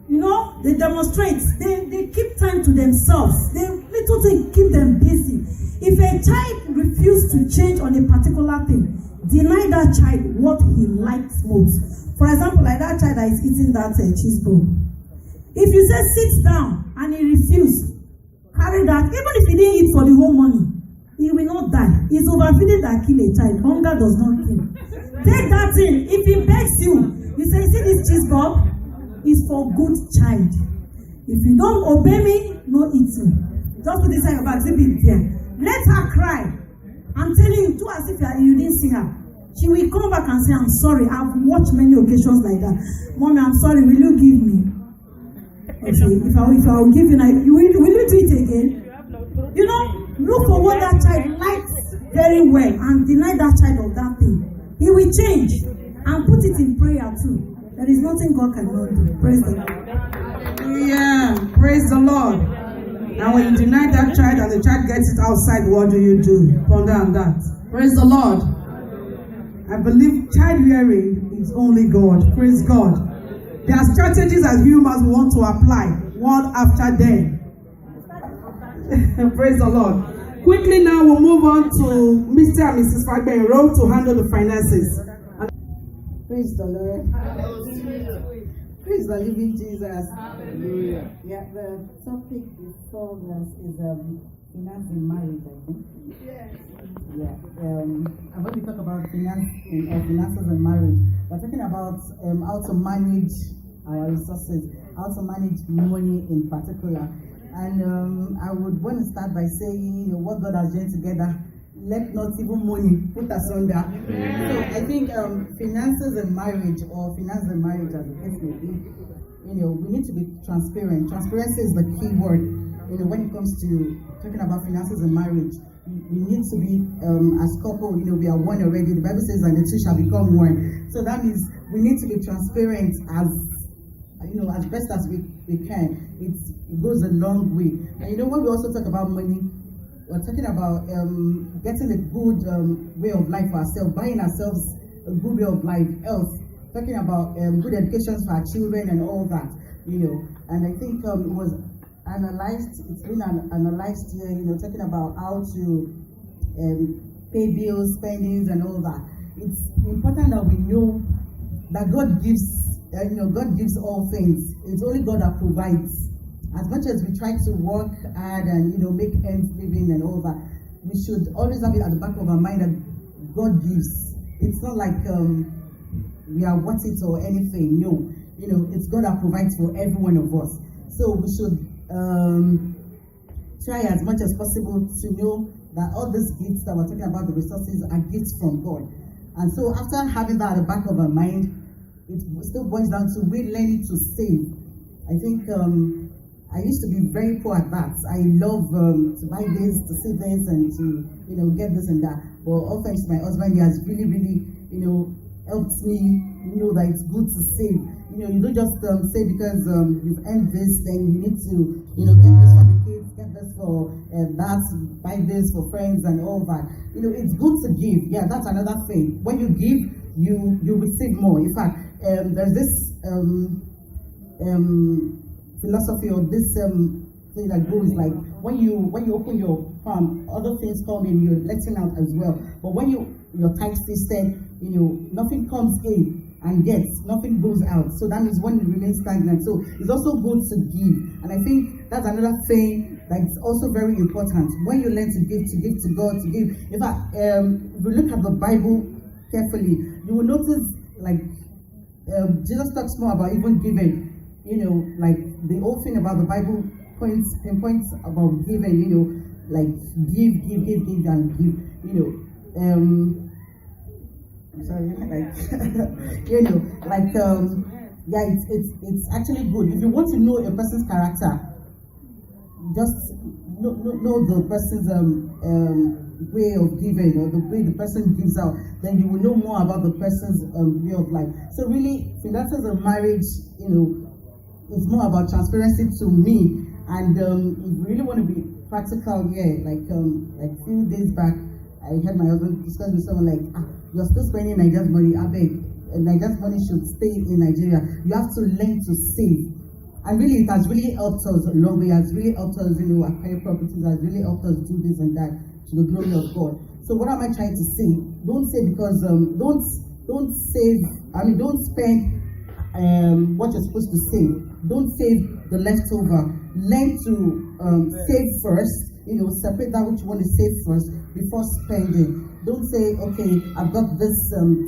You know, they demonstrate, they keep time to themselves. They little things keep them busy. If a child refuses to change on a particular thing, deny that child what he likes most. For example, like that child that is eating that cheese bowl. If you say sit down and he refuses, carry that, even if he didn't eat for the whole morning, he will not die. It's overfeeding that kill a child. Hunger does not kill. Take that thing. If he begs you, you say, see this cheese bowl? Is for good child. If you don't obey me, no eating. Just put this in your bag, zip it there. Let her cry. I'm telling you, do as if you didn't see her. She will come back and say, I'm sorry. I've watched many occasions like that. Mommy, I'm sorry. Will you give me? Okay, if I will give you, will you do it again? You know, look for what that child likes very well and deny that child of that thing. He will change and put it in prayer too. There is nothing God cannot do. Praise the Lord. Yeah, praise the Lord. And when you deny that child and the child gets it outside, what do you do? Ponder on that. Praise the Lord. I believe child rearing is only God. Praise God. There are strategies as humans we want to apply one after day. Praise the Lord. Quickly now, we'll move on to Mr. and Mrs. Fagbenro to handle the finances. Praise the Lord. Praise the living Jesus. Hallelujah. Yeah, the topic before us is finance in marriage, I think. Yes. Yeah. I'm going to talk about finances and marriage. We're talking about how to manage our resources, how to manage money in particular. And I would want to start by saying, what God has joined together, let not even money put us under. So I think finances and marriage, or finance and marriage as the case may be, we need to be transparent. Transparency is the key word. When it comes to talking about finances and marriage, we need to be as couple. We are one already. The Bible says, "And the two shall become one." So that means we need to be transparent as best as we can. It goes a long way. And when we also talk about money, we're talking about getting a good way of life for ourselves, buying ourselves a good way of life, health, talking about good education for our children and all that, And I think it was analyzed, it's been analyzed here, talking about how to pay bills, spendings and all that. It's important that we know that God gives, God gives all things. It's only God that provides. As much as we try to work hard and make ends living and all that, we should always have it at the back of our mind that God gives. It's not like we are worth it or anything. No, it's God that provides for every one of us. So we should try as much as possible to know that all these gifts that we're talking about, the resources, are gifts from God. And so after having that at the back of our mind, it still boils down to we learning to save. I think I used to be very poor at that. I love to buy this, to see this, and to get this and that. But all thanks to my husband, he has really, really helped me know that it's good to save. You don't just say because you've earned this, then you need to get this for the kids, get this for that, buy this for friends and all that. It's good to give. Yeah, that's another thing. When you give, you receive more. In fact, there's this philosophy or this thing that goes like when you open your palm, other things come in, you're letting out as well. But when you're tight-fisted, nothing comes in and yet nothing goes out. So that means when you remain stagnant. So it's also good to give. And I think that's another thing that's also very important. When you learn to give to God, to give. In fact, if you look at the Bible carefully, you will notice like Jesus talks more about even giving. Like the whole thing about the Bible pinpoints about giving, like give and give, sorry, like, yeah, it's actually good. If you want to know a person's character, just know the person's way of giving or the way the person gives out, then you will know more about the person's way of life. So really, finances and marriage, it's more about transparency to me. And if you really want to be practical, like a few days back, I heard my husband discuss with someone like, you're still spending Nigeria's money. I beg, Nigeria's money should stay in Nigeria. You have to learn to save. And really, it has really helped us a long way. It has really helped us, acquire properties. It has really helped us do this and that to the glory of God. So what am I trying to say? Don't say because don't save. Don't spend what you're supposed to save. Don't save the leftover. Learn to save first. Separate that which you want to save first before spending. Don't say, okay, I've got this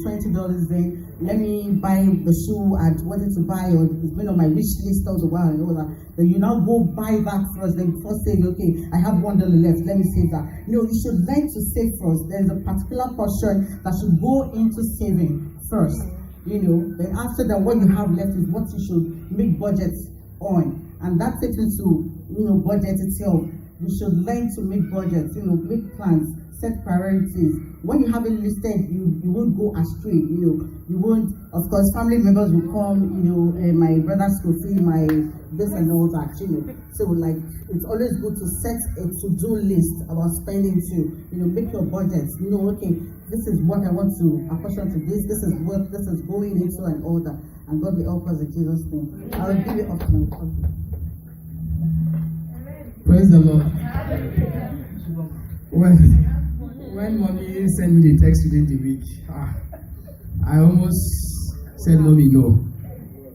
$20 then, let me buy the shoe I wanted to buy, or it's been on my wish list all the while and all that. Then you now go buy that first, then before saying, okay, I have $1 left, let me save that. You should learn to save first. There's a particular portion that should go into saving first. Then after that, what you have left is what you should make budgets on. And that takes into, budget itself. We should learn to make budgets, make plans, set priorities. When you have it listed, you won't go astray, you won't, of course, family members will come, my brother's school fee, my this and all that, So it's always good to set a to-do list about spending too, make your budgets, okay, this is what I want to apportion to this is what this is going into and all that. And God will help us in Jesus' name. I will give it up to my husband. Praise the Lord. When mommy sent me the text within the week, I almost said, Mommy, no.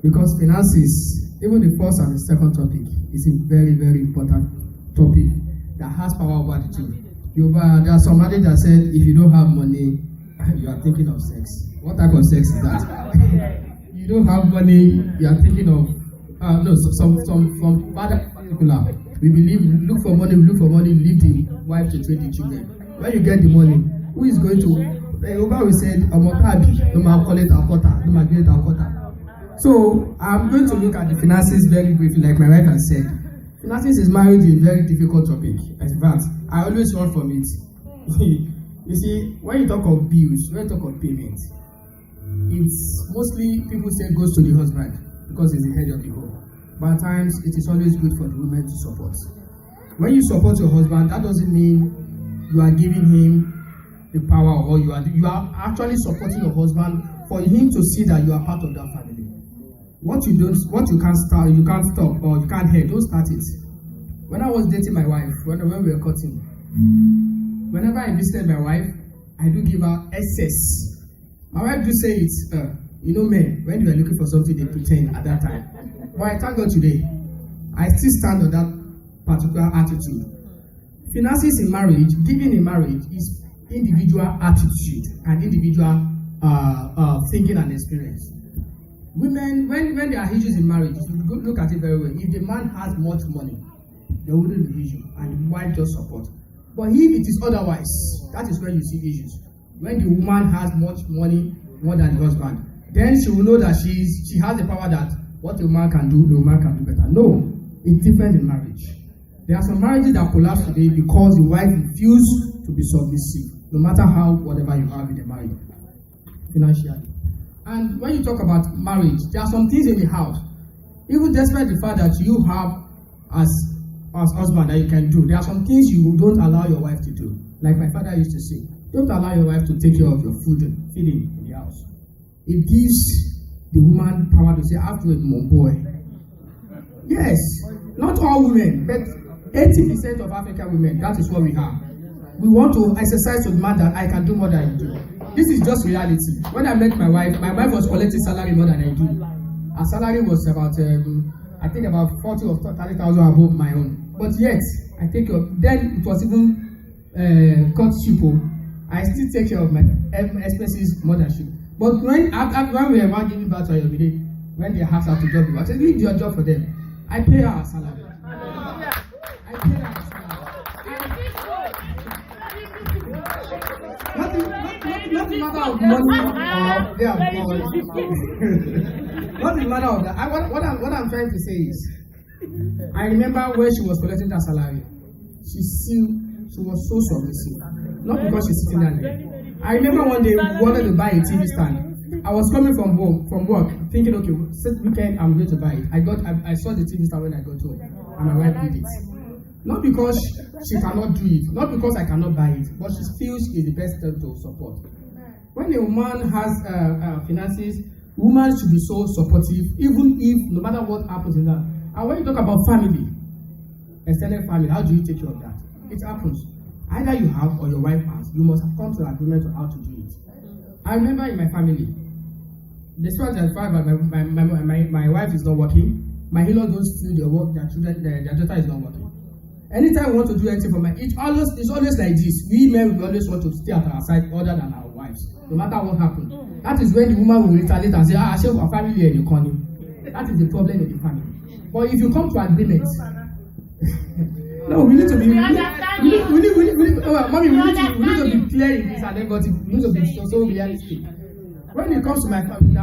Because finances, even the first and the second topic, is a very, very important topic that has power over the two. There are some adage that said, if you don't have money, you are thinking of sex. What type of sex is that? You don't have money, you are thinking of, some father in particular. We believe, look for money, leave the wife to train the children. When you get the money, who is going to? Over we said, no man call it a quarter, no man get it a quarter. So I'm going to look at the finances very briefly, like my wife has said. Finances is marriage a very difficult topic. In fact, I always run from it. You see, when you talk of bills, when you talk of payment, it's mostly people say it goes to the husband because he's the head of the home. But at times, it is always good for the women to support. When you support your husband, that doesn't mean you are giving him the power, or you are actually supporting your husband for him to see that you are part of that family. What you can't start, you can't stop, or you can't help, don't start it. When I was dating my wife, when we were cutting, whenever I visited my wife, I do give her excess. My wife do say it, men, when you are looking for something, they pretend at that time. But I thank God today, I still stand on that particular attitude. Finances in marriage, giving in marriage, is individual attitude and individual thinking and experience. Women, when there are issues in marriage, you look at it very well. If the man has much money, there wouldn't be issue, and the wife just support. But if it is otherwise, that is when you see issues. When the woman has much money, more than the husband, then she will know that she has the power that what a man can do, the woman can do better. No, it's different in marriage. There are some marriages that collapse today because the wife refuses to be submissive, no matter how, whatever you have in the marriage, financially. And when you talk about marriage, there are some things in the house, even despite the fact that you have as husband that you can do, there are some things you don't allow your wife to do. Like my father used to say, don't allow your wife to take care of your food and feeding in the house. It gives the woman power to say, I have to wait more boy. Yes, not all women, but 80% of African women, that is what we have. We want to exercise to demand that I can do more than you do. This is just reality. When I met my wife was collecting salary more than I do. Her salary was about, I think about 40 or 30,000 above my own. But yet, I take care of, then it was even cut cheaper. I still take care of my expenses more than she. But when we were about giving back to Ayomide, when they asked her to job, I said, leave your job for them. I pay her a salary. I pay her a salary. Not the matter of money not the matter of that. What I'm trying to say is, I remember when she was collecting that salary, she was so submissive. Not because she's sitting there. I remember one day we wanted to buy a TV stand. I was coming from work, thinking, okay, this weekend I'm going to buy it. I saw the TV stand when I got home, and my wife did it. Not because she cannot do it, not because I cannot buy it, but she feels it's the best step to support. When a woman has finances, women should be so supportive, even if no matter what happens in that. And when you talk about family, extended family, how do you take care of that? It happens. Either you have or your wife has. You must come to an agreement on how to do it. I remember in my family, despite the fact that my wife is not working, my in-laws don't steal their work, their children, their daughter is not working. Anytime we want to do anything for it's always like this. We men will always want to stay at our side other than our wives, no matter what happens. That is when the woman will retaliate and say, I share our family and you call him. That is the problem in the family. But if you come to agreement, no, we need to be mommy, we need to be clear in this and everything. We need to be so realistic. When it comes to my family,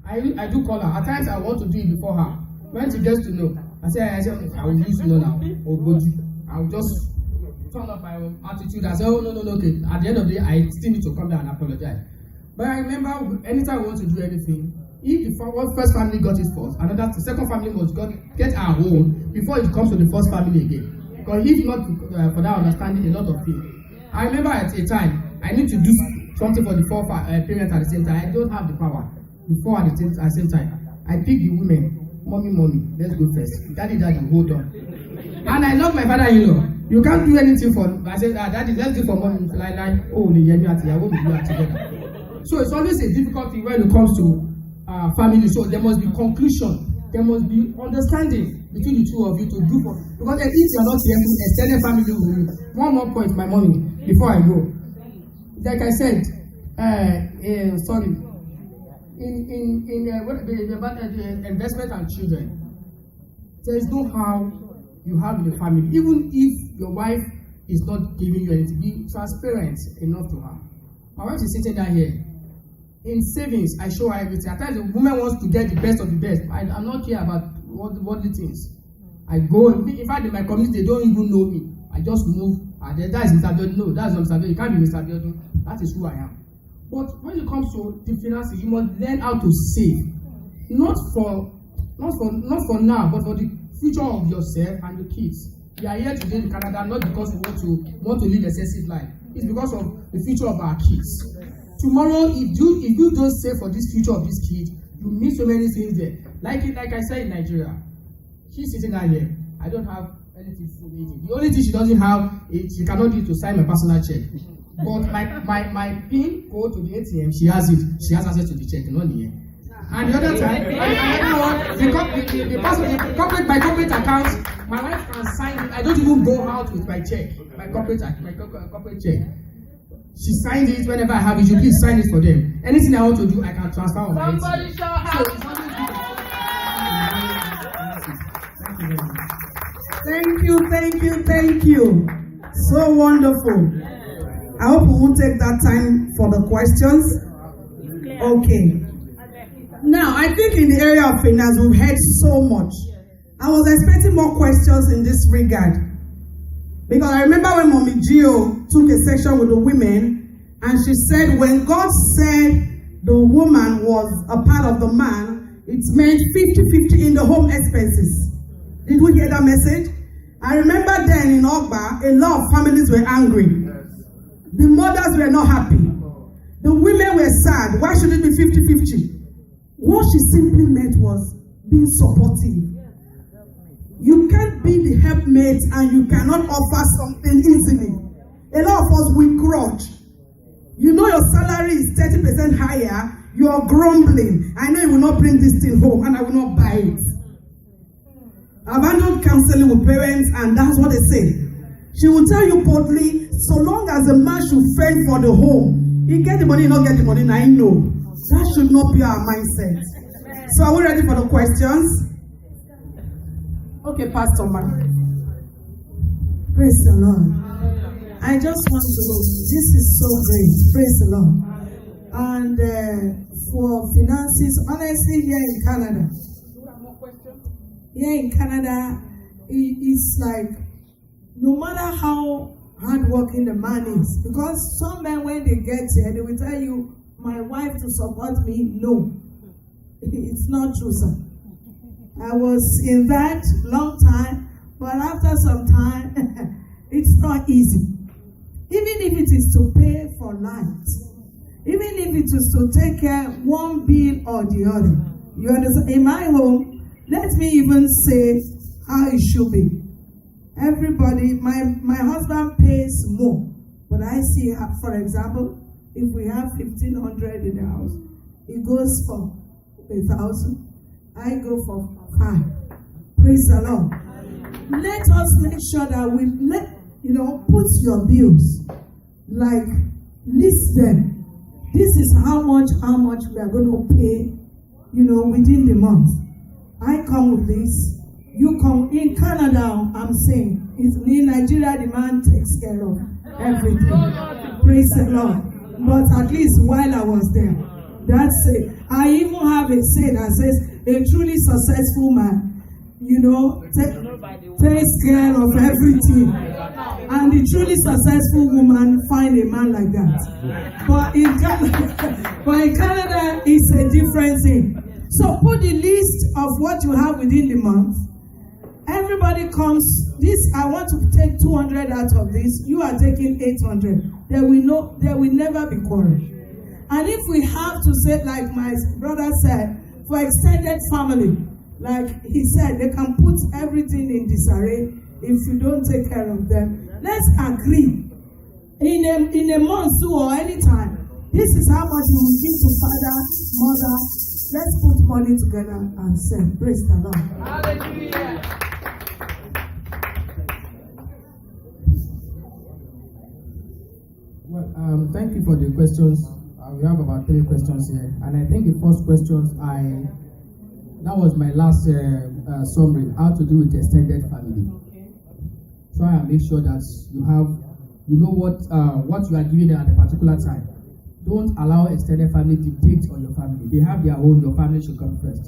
I do call her. At times I want to do it before her. When she gets to know, I say I will use you now. Or go to, I will just turn up my attitude and say, oh no, okay. At the end of the day, I still need to come down and apologize. But I remember anytime we want to do anything, if the first family got it first, the second family must get our own before it comes to the first family again. Because if not for that understanding, a lot of things. I remember at a time, I need to do something for the four parents at the same time. I don't have the power. Before at the same time, I pick the women. Mommy, let's go first. Daddy, hold on. And I love my father-in-law. You can't do anything for him. I said, Daddy, let's do for mommy. Like, oh, we do it together. So it's always a difficult thing when it comes to family. So there must be conclusion. There must be understanding between the two of you to do for. Because if you are not here, extended family will. One more point, my mommy, before I go. Like I said, sorry. In the investment and children, there is no how you have in the family. Even if your wife is not giving you anything, be transparent enough to her. My wife is sitting down here. In savings, I show her everything. At times, the woman wants to get the best of the best. I'm not care about worldly things. I go, in fact, in my community, they don't even know me. I just move. And then that is Mr. Biodun. No, that's not Mr. Biodun. You can't be Mr. Biodun. That is who I am. But when it comes to the finances, you must learn how to save. Not for now, but for the future of yourself and your kids. We are here today in Canada not because we want to live excessive life. It's because of the future of our kids. Tomorrow, if you don't save for this future of these kids, you miss so many things there. Like I said in Nigeria, she's sitting down here. I don't have anything for eating. The only thing she doesn't have is she cannot use to sign my personal check. But my PIN code to the ATM, she has it. She has access to the check, not the end. And the other time, my corporate account, my wife can sign it. I don't even go out with my check, my corporate check. She signed it whenever I have it. You please sign it for them. Anything I want to do, I can transfer on my ATM. Thank you. So wonderful. I hope we won't take that time for the questions. Okay. Now, I think in the area of finance, we've heard so much. I was expecting more questions in this regard. Because I remember when Mommy Gio took a section with the women, and she said when God said the woman was a part of the man, it meant 50-50 in the home expenses. Did we hear that message? I remember then in Ogba, a lot of families were angry. The mothers were not happy. The women were sad. Why should it be 50-50? What she simply meant was being supportive. You can't be the helpmate and you cannot offer something easily. A lot of us, we grudge. You know your salary is 30% higher. You are grumbling. I know you will not bring this thing home and I will not buy it. I've handled counseling with parents and that's what they say. She will tell you boldly, so long as the man should fend for the home, he get the money, not get the money, I know. That should not be our mindset. So are we ready for the questions? Okay, Pastor Man. Praise the Lord. I just want to know, this is so great. Praise the Lord. And for finances, honestly, here in Canada, it's like, no matter how hardworking the man is, because some men, when they get here, they will tell you, my wife to support me. No, it's not true, sir. I was in that long time, But after some time, it's not easy. Even if it is to pay for light, even if it is to take care of one bill or the other. You understand? In my home, let me even say how it should be. Everybody, my husband pays more, but I see, for example, if we have 1,500 in the house, it goes for 1,000. I go for 5. Praise the Lord. Let us make sure that we put your bills, like list them. This is how much we are going to pay, within the month. I come with this. You come. In Canada, I'm saying, in Nigeria, the man takes care of everything. Praise the Lord. But at least while I was there, that's it. I even have a saying that says, a truly successful man, takes care of everything. And the truly successful woman find a man like that. But in Canada, it's a different thing. So put the list of what you have within the month. Everybody comes, I want to take 200 out of this. You are taking 800. There will never be quarrel. And if we have to say, like my brother said, for extended family, like he said, they can put everything in disarray if you don't take care of them. Let's agree in a month too, or any time. This is how much we will give to father, mother. Let's put money together and send. Praise the Lord. Hallelujah. Well, thank you for the questions. We have about 3 questions here, and I think the first question that was my last summary, how to do with extended family. Try and make sure that you know what you are giving at a particular time. Don't allow extended family to dictate on your family. They have their own. Your family should come first.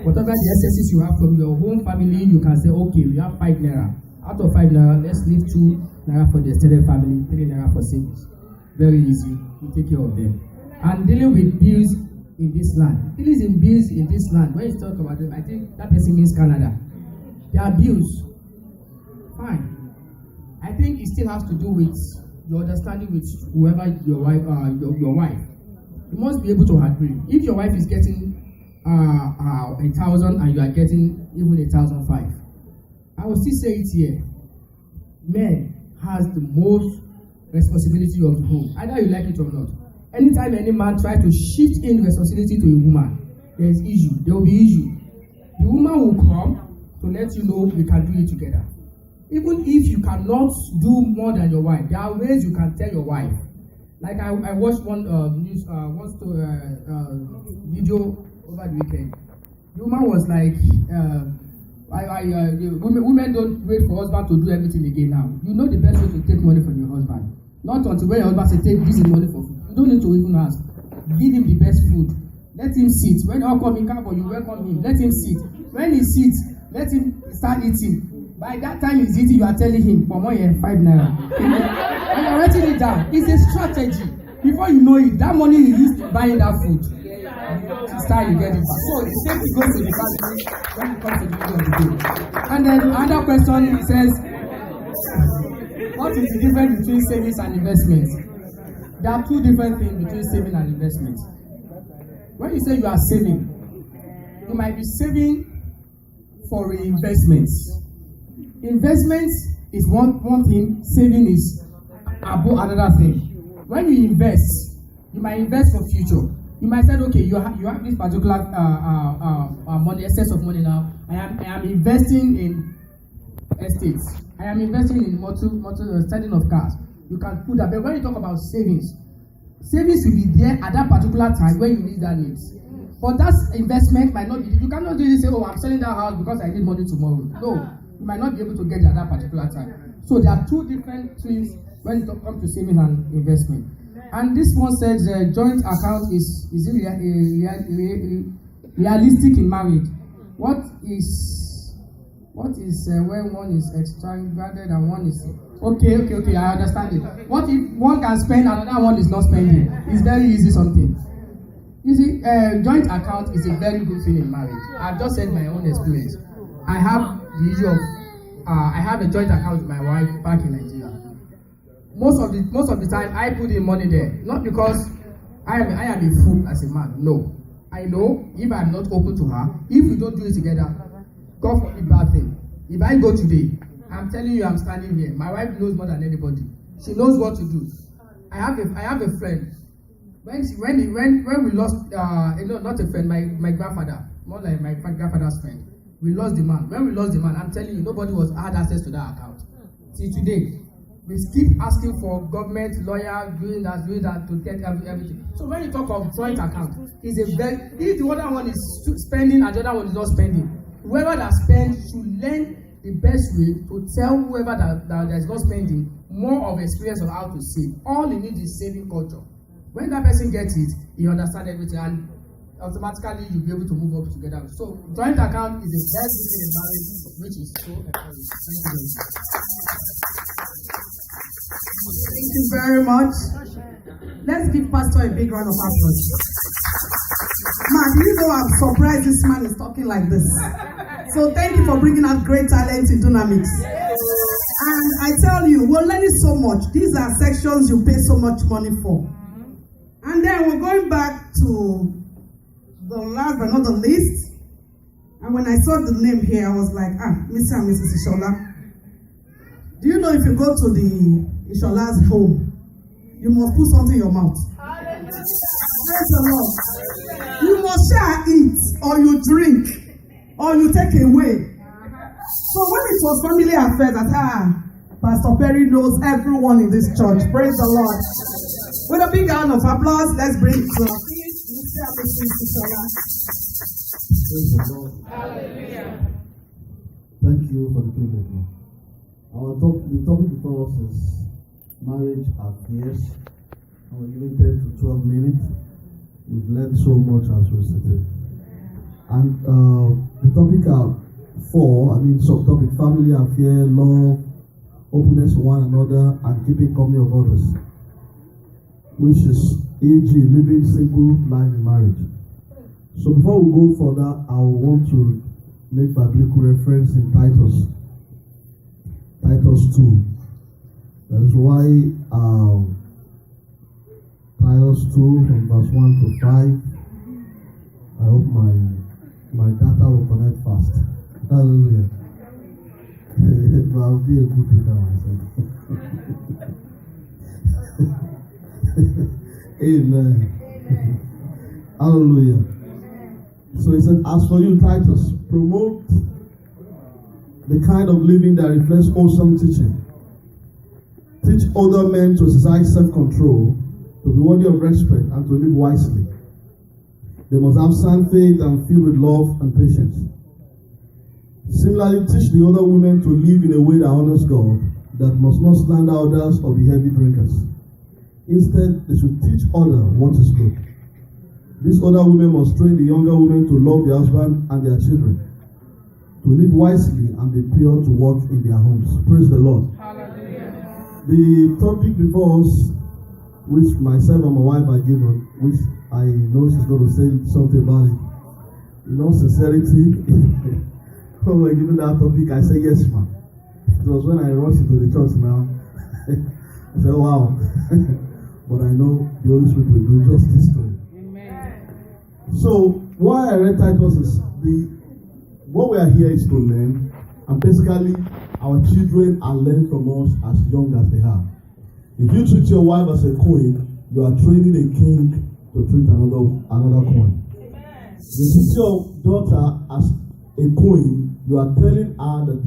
Whatever the excesses you have from your home family, you can say, okay, we have 5 naira. Out of 5 naira, let's leave 2 naira for the extended family, 3 naira for savings. Very easy. You take care of them. And dealing with bills in this land. Bills in this land. When you talk about them, I think that person means Canada. There are bills. Fine. I think it still has to do with your understanding with whoever your wife. You must be able to agree. If your wife is getting 1,000 and you are getting even 1,005, I will still say it here. Men has the most responsibility of the home, either you like it or not. Anytime any man tries to shift in responsibility to a woman, there is issue. There will be issue. The woman will come to let you know we can do it together. Even if you cannot do more than your wife, there are ways you can tell your wife. Like I watched one video over the weekend. The woman was like, women don't wait for husband to do everything again now. You know the best way to take money from your husband. Not until when your husband says, take this money for food. You don't need to even ask. Give him the best food. Let him sit. When you come in camp or you welcome him, let him sit. When he sits, let him start eating. By that time he's eating, you are telling him, for more than 5 naira. And you're writing it down. It's a strategy. Before you know it, that money you used to buying that food, it's time you get it back. So the same thing goes to the family when it comes to the middle of the day. And then another question says, what is the difference between savings and investments? There are 2 different things between saving and investment. When you say you are saving, you might be saving for investments. Investments is one thing, saving is above another thing. When you invest, you might invest for future. You might say, okay, you have this particular money, excess of money now. I am investing in estates. I am investing in selling of cars. You can put that. But when you talk about savings will be there at that particular time when you need that needs. But that investment might not be. You cannot really say, oh, I'm selling that house because I need money tomorrow. No, you might not be able to get it at that particular time. So there are 2 different things when it comes to saving and investment. And this one says joint account is realistic in marriage. What is when one is extravagant and one is okay, I understand it. What if one can spend and another one is not spending? It's very easy something. You see, joint account is a very good thing in marriage. I've just said my own experience. I have the issue of I have a joint account with my wife back in Nigeria. Most of the time, I put in money there, not because I am a fool as a man. No, I know if I'm not open to her, if we don't do it together, God forbid bad thing. If I go today, I'm telling you, I'm standing here. My wife knows more than anybody. She knows what to do. I have a friend. When we lost, not a friend, my grandfather, more like my grandfather's friend. We lost the man. When we lost the man, I'm telling you, nobody had access to that account. See today, we keep asking for government, lawyer, doing that to get everything. So when you talk of joint account, if the other one is spending and the other one is not spending, whoever that spends should learn the best way to tell whoever that is not spending more of experience of how to save. All he needs is saving culture. When that person gets it, he understands everything, and automatically you'll be able to move up together. So joint account is a very good thing in marriage, which is so important. Thank you very much. Let's give Pastor a big round of applause. Man, you know I'm surprised this man is talking like this. So thank you for bringing out great talent in Dunamis. And I tell you, we're learning so much. These are sections you pay so much money for. And then we're going back to the last but not the least. And when I saw the name here, I was like, Mr. and Mrs. Ishola. Do you know if you go to the Ishola's home, you must put something in your mouth? Praise the Lord. You must share eat, or you drink, or you take away. So when it was family affairs, Pastor Perry knows everyone in this church. Praise the Lord. With a big round of applause, let's bring to our feet Mr. and Mrs. Ishola. Praise the Lord. Hallelujah. Thank you for the privilege. The topic before us is marriage affairs. We're given 10 to 12 minutes. We've learned so much as we stated. And the topic are subtopic: family affair, love, openness to one another, and keeping company of others, which is AG, living simple life in marriage. So before we go further, I want to make biblical reference in Titus 2. That is why Titus 2 from verse 1 to 5. I hope my data will connect fast. Hallelujah. I'll be a good reader myself. Amen. Hallelujah. So he said, as for you, Titus, promote the kind of living that reflects wholesome teaching. Teach other men to exercise self-control, to be worthy of respect, and to live wisely. They must have sound faith and filled with love and patience. Similarly, teach the other women to live in a way that honors God, that must not slander others or be heavy drinkers. Instead, they should teach others what is good. These other women must train the younger women to love their husband and their children, to live wisely and be pure to work in their homes. Praise the Lord. Hallelujah. The topic before us, which myself and my wife are given, which I know she's going to say something about it. Sincerity. When we're given that topic, I say yes, ma'am. It was when I rushed into the church now. I said, wow. But I know the Holy Spirit will do justice to it. Amen. So, why I read Titus is what we are here is to learn, and basically our children are learning from us as young as they are. If you treat your wife as a queen, you are training a king to treat another queen. If you treat your daughter as a queen, you are telling her that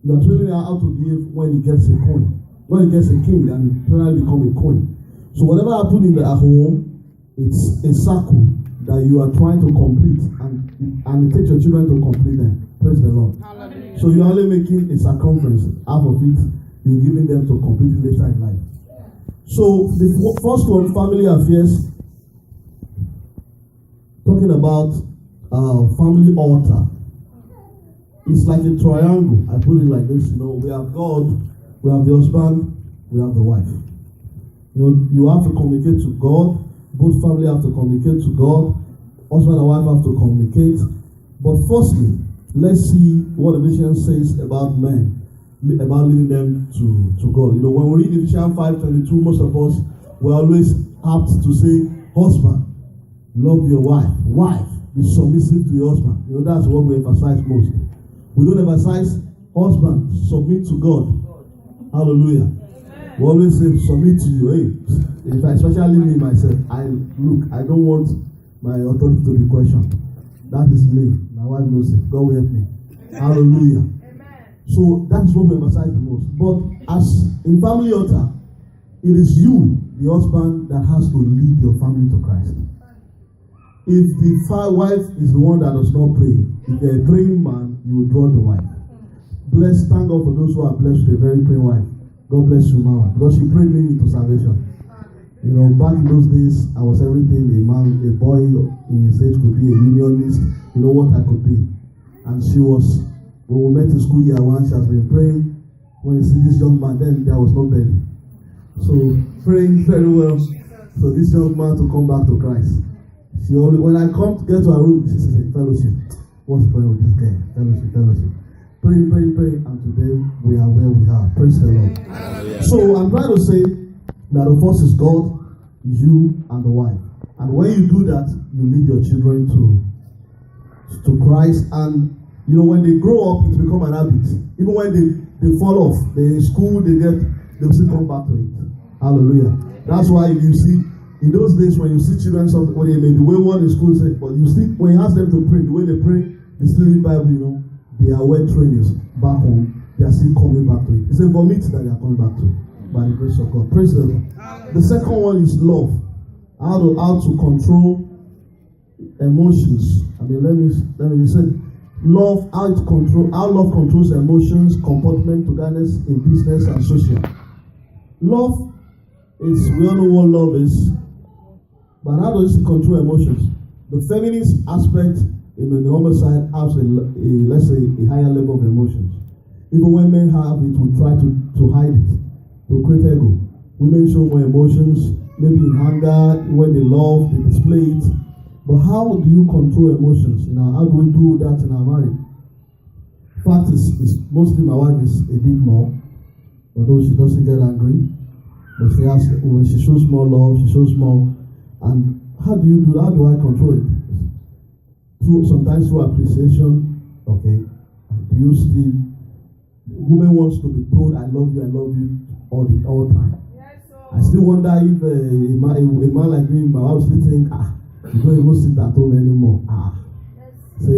you are training her how to behave when he gets a queen. When he gets a king and finally become a queen. So whatever happens in their home, it's a circle that you are trying to complete, and it takes your children to complete them. Praise the Lord. Hallelujah. So you're only making a circumference. Half of it, you're giving them to complete it later in life. So the first one, family affairs, talking about family altar. It's like a triangle. I put it like this, we have God, we have the husband, we have the wife. You have to communicate to God. Both family have to communicate to God. Husband and wife have to communicate. But firstly, let's see what the vision says about men. about leading them to God. You know, when we read Ephesians 5:22, most of us we're always apt to say, husband, love your wife. Wife, be submissive to your husband. You know, that's what we emphasize most. We don't emphasize husband, submit to God. Hallelujah. We always say, submit to you. Hey, if I, especially me myself, I don't want my authority to be questioned. That is me. My wife knows it. God will help me. Hallelujah. So that's what we emphasize the most. But as in family altar, it is you, the husband, that has to lead your family to Christ. If the wife is the one that does not pray, if you're a praying man, you will draw the wife. Thank God for those who are blessed with a very praying wife. God bless you, Mama, because she prayed me into salvation. You know, back in those days, I was everything a boy in his age could be, a unionist, you know what I could be. And she was, when we met in school year one, she has been praying. When you see this young man, then there was no belly. So, praying very well for this young man to come back to Christ. She always, when I come to get to her room, she says, fellowship. What's praying with this guy? Fellowship. Praying, and today we are where we are. Praise the Lord. So I'm trying to say that the first is God, you, and the wife. And when you do that, you lead your children to Christ. And you know, when they grow up, it becomes an habit. Even when they fall off, they in school, they'll still come back to it. Hallelujah. That's why you see in those days when you see children, when they may be wayward in school, but you see when you ask them to pray, the way they pray, they still read Bible, you know. They are well trained back home. They are still coming back to it. It's a vomit that they are coming back to by the grace of God. Praise the Lord. The second one is love. How to control emotions. I mean, let me say, love. How love controls emotions, comportment, togetherness in business and social. Love is, we all know what love is, but how does it control emotions? The feminist aspect in the normal side has let's say a higher level of emotions. Even when men have it, we try to hide it, to create ego. Women show more emotions, maybe in anger, when they love, they display it. But how do you control emotions? How do we do that in our marriage? Fact is mostly my wife is a bit more, although she doesn't get angry. But when she shows more love, she shows more. And how do I control it? Sometimes through appreciation, okay. Do you still? Women wants to be told, I love you all the time. I still wonder if a man like me, my wife still think, you don't even sit at home anymore. So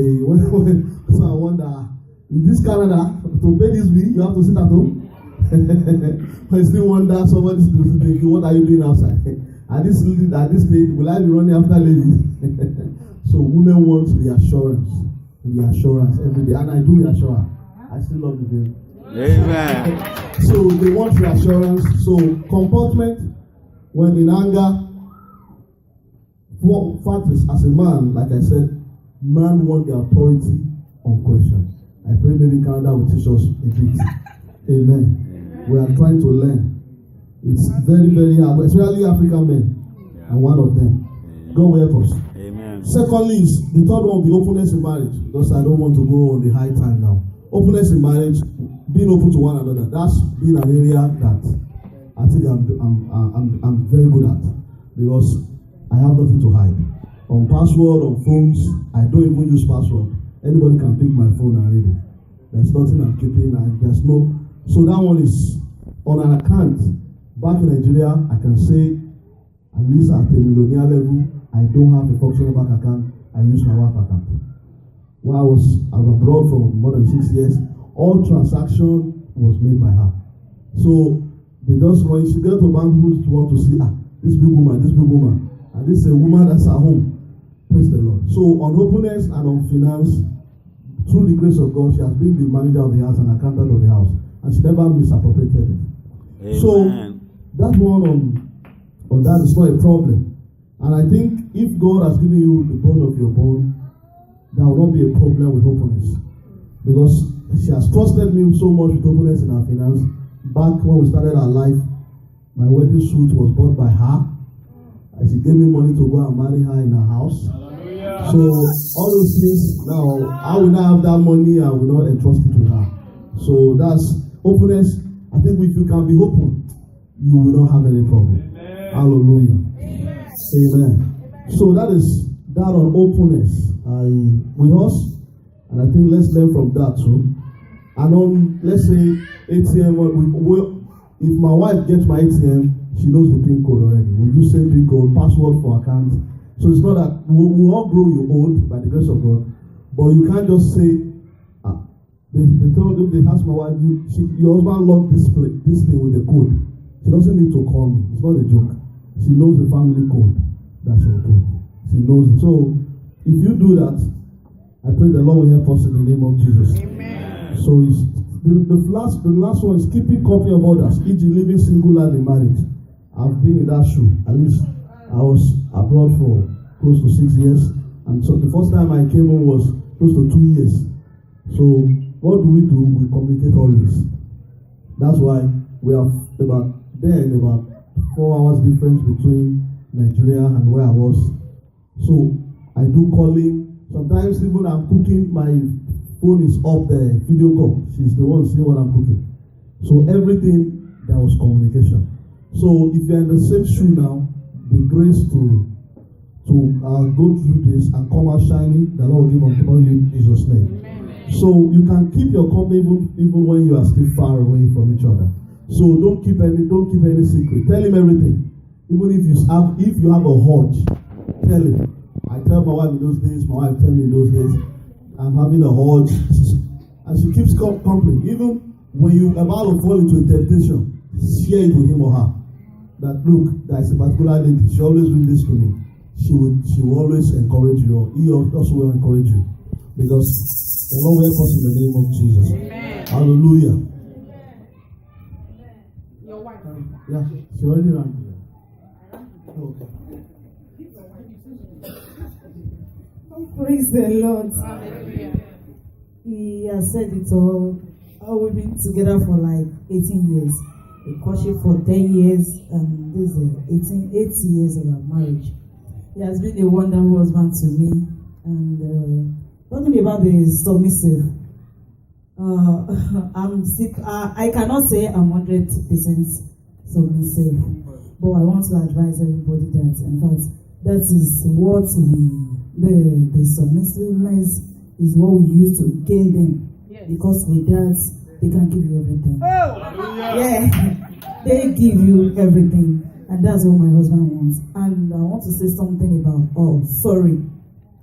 I wonder, in this Canada, to pay this bill, you have to sit at home. I still wonder, somebody still thinking, what are you doing outside? At this stage, will I be running after ladies? So women want reassurance every day, and I do reassure her. I still love the baby. Amen. So they want reassurance. So comportment, when in anger, fact is, as a man, like I said, man want the authority unquestioned. I pray maybe Canada will teach us a bit. Amen. We are trying to learn. It's very, very hard, especially African men. I'm one of them. God will help us. Secondly, is the third one will be openness in marriage, because I don't want to go on the high time now. Openness in marriage, being open to one another. That's been an area that I think I'm very good at, because I have nothing to hide. On password, on phones, I don't even use password. Anybody can pick my phone and read it. There's nothing I'm keeping. So that one is on an account. Back in Nigeria, I can say at least at a millionaire level, I don't have a functional bank account. I use my work account. When I was abroad for more than 6 years, all transaction was made by her. So they just, when she get to bank, who want to see this big woman, and this is a woman that's at home. Praise the Lord. So on openness and on finance, through the grace of God, she has been the manager of the house and accountant of the house, and she never misappropriated it. Amen. So that one on that is not a problem. And I think if God has given you the bone of your bone, there will not be a problem with openness. Because she has trusted me so much with openness in our finance. Back when we started our life, my wedding suit was bought by her. And she gave me money to go and marry her in her house. Hallelujah. So all those things, now I will not have that money, I will not entrust it to her. So that's openness, I think if you can be open, you will not have any problem. Amen. Hallelujah. Amen. So that is that on openness with us, and I think let's learn from that too. And on, let's say, ATM, if my wife gets my ATM, she knows the PIN code already. We use same PIN code, password for account. So it's not that we all grow you old by the grace of God, but you can't just say, they ask my wife, your husband locked this thing with a code. She doesn't need to call me. It's not a joke. She knows the family code. That's your code. She knows it. So if you do that, I pray the Lord will help us in the name of Jesus. Amen. So it's, the last one is keeping company of others, e.g. living single and in marriage. I've been in that shoe. At least I was abroad for close to 6 years. And so the first time I came home was close to 2 years. So what do? We communicate always. That's why we have about 4 hours difference between Nigeria and where I was. So I do calling. Sometimes even I'm cooking, my phone is up there, video call. She's the one seeing what I'm cooking. So everything, there was communication. So if you're in the same shoe now, the grace to go through this and come out shining, the Lord will give unto you in Jesus' name. So you can keep your company even when you are still far away from each other. So don't keep any secret. Tell him everything. Even if you have a hodge, tell him. I tell my wife in those days, my wife tell me in those days, I'm having a hodge. And she keeps complaining. Even when you're about to fall into a temptation, share it with him or her. That look, there's a particular lady, she always do this to me. She will always encourage you, or he also will encourage you. Because the Lord will help us in the name of Jesus. Amen. Hallelujah. Your wife. Yeah, she already ran. Okay. Praise the Lord. He has said it all. We've been together for like 18 years. We courtship for 10 years, and this is 8 years of our marriage. He has been a wonderful husband to me. And talking about the submissive, I cannot say I'm 100% submissive, but I want to advise everybody that, in fact, that is what the submissiveness is what we use to gain them. Yes. Because with that, they can give you everything. Oh, yeah, they give you everything, and that's what my husband wants. And I want to say something about sorry.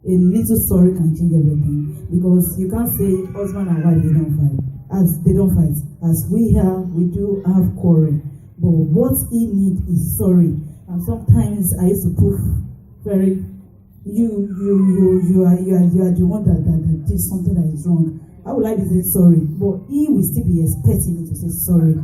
A little sorry can change everything, because you can't say husband and wife they don't fight. As we do have quarrel, but what he needs is sorry. And sometimes I used to prove very. You are the one that did something that is wrong. I would like to say sorry, but he will still be expecting me to say sorry,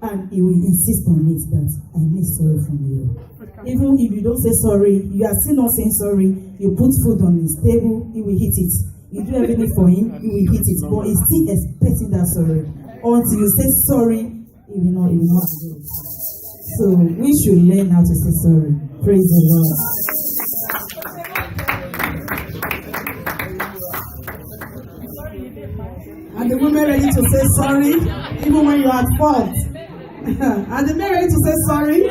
and he will insist on it that I need sorry from you. Even if you don't say sorry, you are still not saying sorry. You put food on his table, he will eat it. You do everything for him, he will eat it, but he's still expecting that sorry. Until you say sorry, he will not do it. So we should learn how to say sorry. Praise the Lord. And the women ready to say sorry, even when you are at fault. And the men ready to say sorry.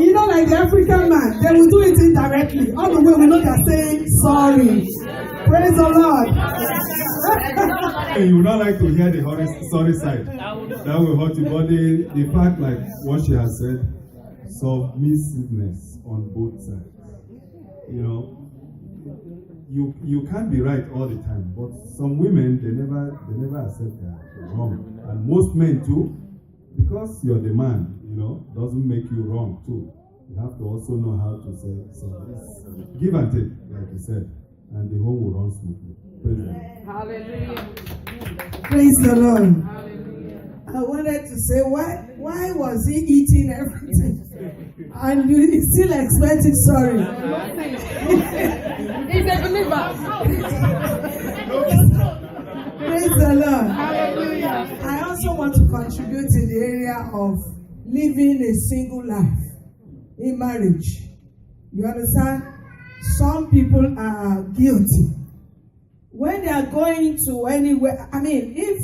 You know, like the African man, they will do it indirectly. All the way we know they are saying sorry. Praise the Lord. You would not like to hear the sorry side. That will hurt you. But the fact, like what she has said, submissiveness on both sides. You know, you can't be right all the time, but some women they never accept that wrong, and most men too, because you're the man, you know, doesn't make you wrong too. You have to also know how to say sorry. Give and take, like you said, and the home will run smoothly. Praise the Lord. Hallelujah. Praise the Lord. Hallelujah. I wanted to say, why was he eating everything? And you still expecting sorry. He's a believer. Praise the Lord. Hallelujah. I also want to contribute in the area of living a single life in marriage. You understand? Some people are guilty. When they are going to anywhere, I mean, if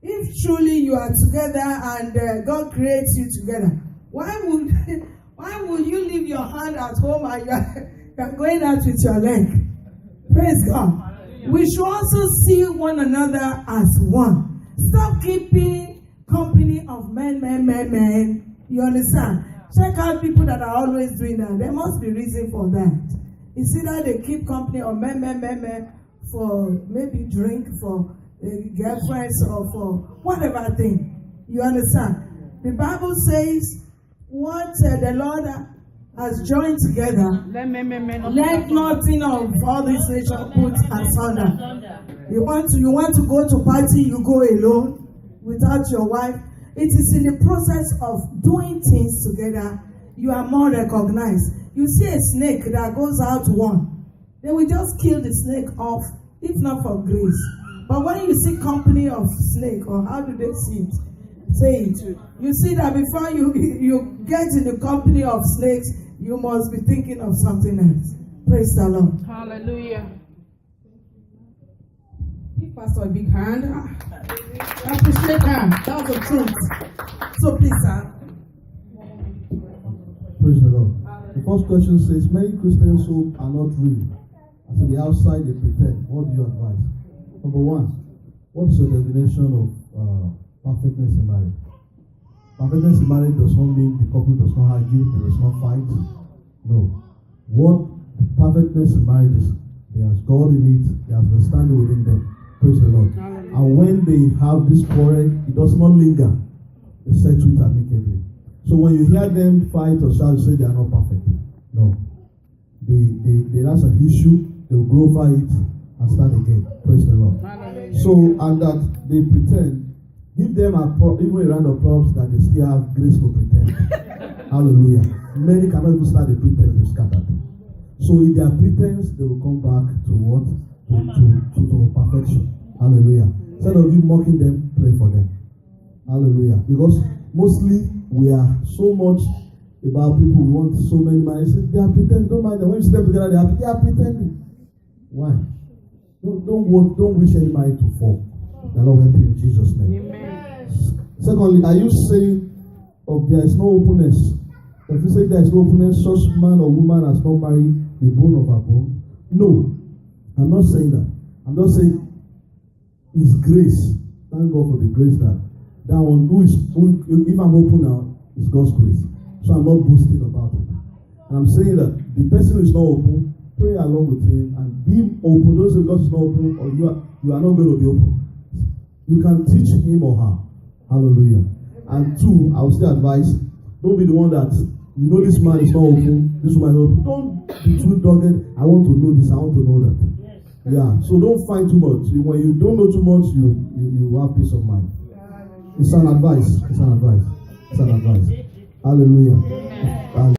If truly you are together and God creates you together, why would you leave your hand at home and you're going out with your leg? Praise God. We should also see one another as one. Stop keeping company of men. You understand? Check out people that are always doing that. There must be reason for that. It's either they keep company of men for maybe drink, for girlfriends, or for whatever thing. You understand? The Bible says what the Lord has joined together, let nothing of all this nation put asunder. You want to go to party, you go alone without your wife. It is in the process of doing things together you are more recognized. You see a snake that goes out one, they will just kill the snake off, if not for grace. But when you see company of snake, or how do they see it? Say it. You see that before you get in the company of snakes, you must be thinking of something else. Praise the Lord. Hallelujah. Give Pastor a big hand. I appreciate that. That's the truth. So please, sir. Praise the Lord. The first question says, many Christians who are not real. As on the outside, they pretend. What do you advise? Number one, what is your definition of perfectness in marriage? Perfectness in marriage does not mean the couple does not argue, they does not fight. No. What perfectness in marriage is, there's God in it, there's understanding within them. Praise the Lord. And when they have this quarrel, it does not linger. They settle it amicably. So when you hear them fight or shout, you say they are not perfect. No. That's an issue, they'll go over it and start again. Praise the Lord. So, and that they pretend, give them even a round of applause that they still have grace to pretend. Hallelujah. Many cannot even start the pretense, they've scattered. So in their pretense, they will come back to what? To perfection. Hallelujah. Instead of you mocking them, pray for them. Hallelujah. Because mostly we are so much about people who want so many marriages. They are pretending. Don't mind them. When you step together, they are pretending. Why? Don't wish any marriage to fall. The Lord help you in Jesus' name. Amen. Secondly, are you saying there is no openness? If you say there is no openness, such man or woman has not married the bone of her bone? No, I'm not saying that. I'm just saying it's grace. Thank God for the grace that one if I'm open now, it's God's grace. So I'm not boasting about it. And I'm saying that the person who is not open, pray along with him and be open. Those who God is not open, or you are not going to be open. You can teach him or her. Hallelujah. And two, I will still advise, don't be the one that, this man is not open, this woman is not open. Don't be too dogged. I want to know this, I want to know that. Yeah, so don't find too much. When you don't know too much, you have peace of mind. It's an advice. Hallelujah.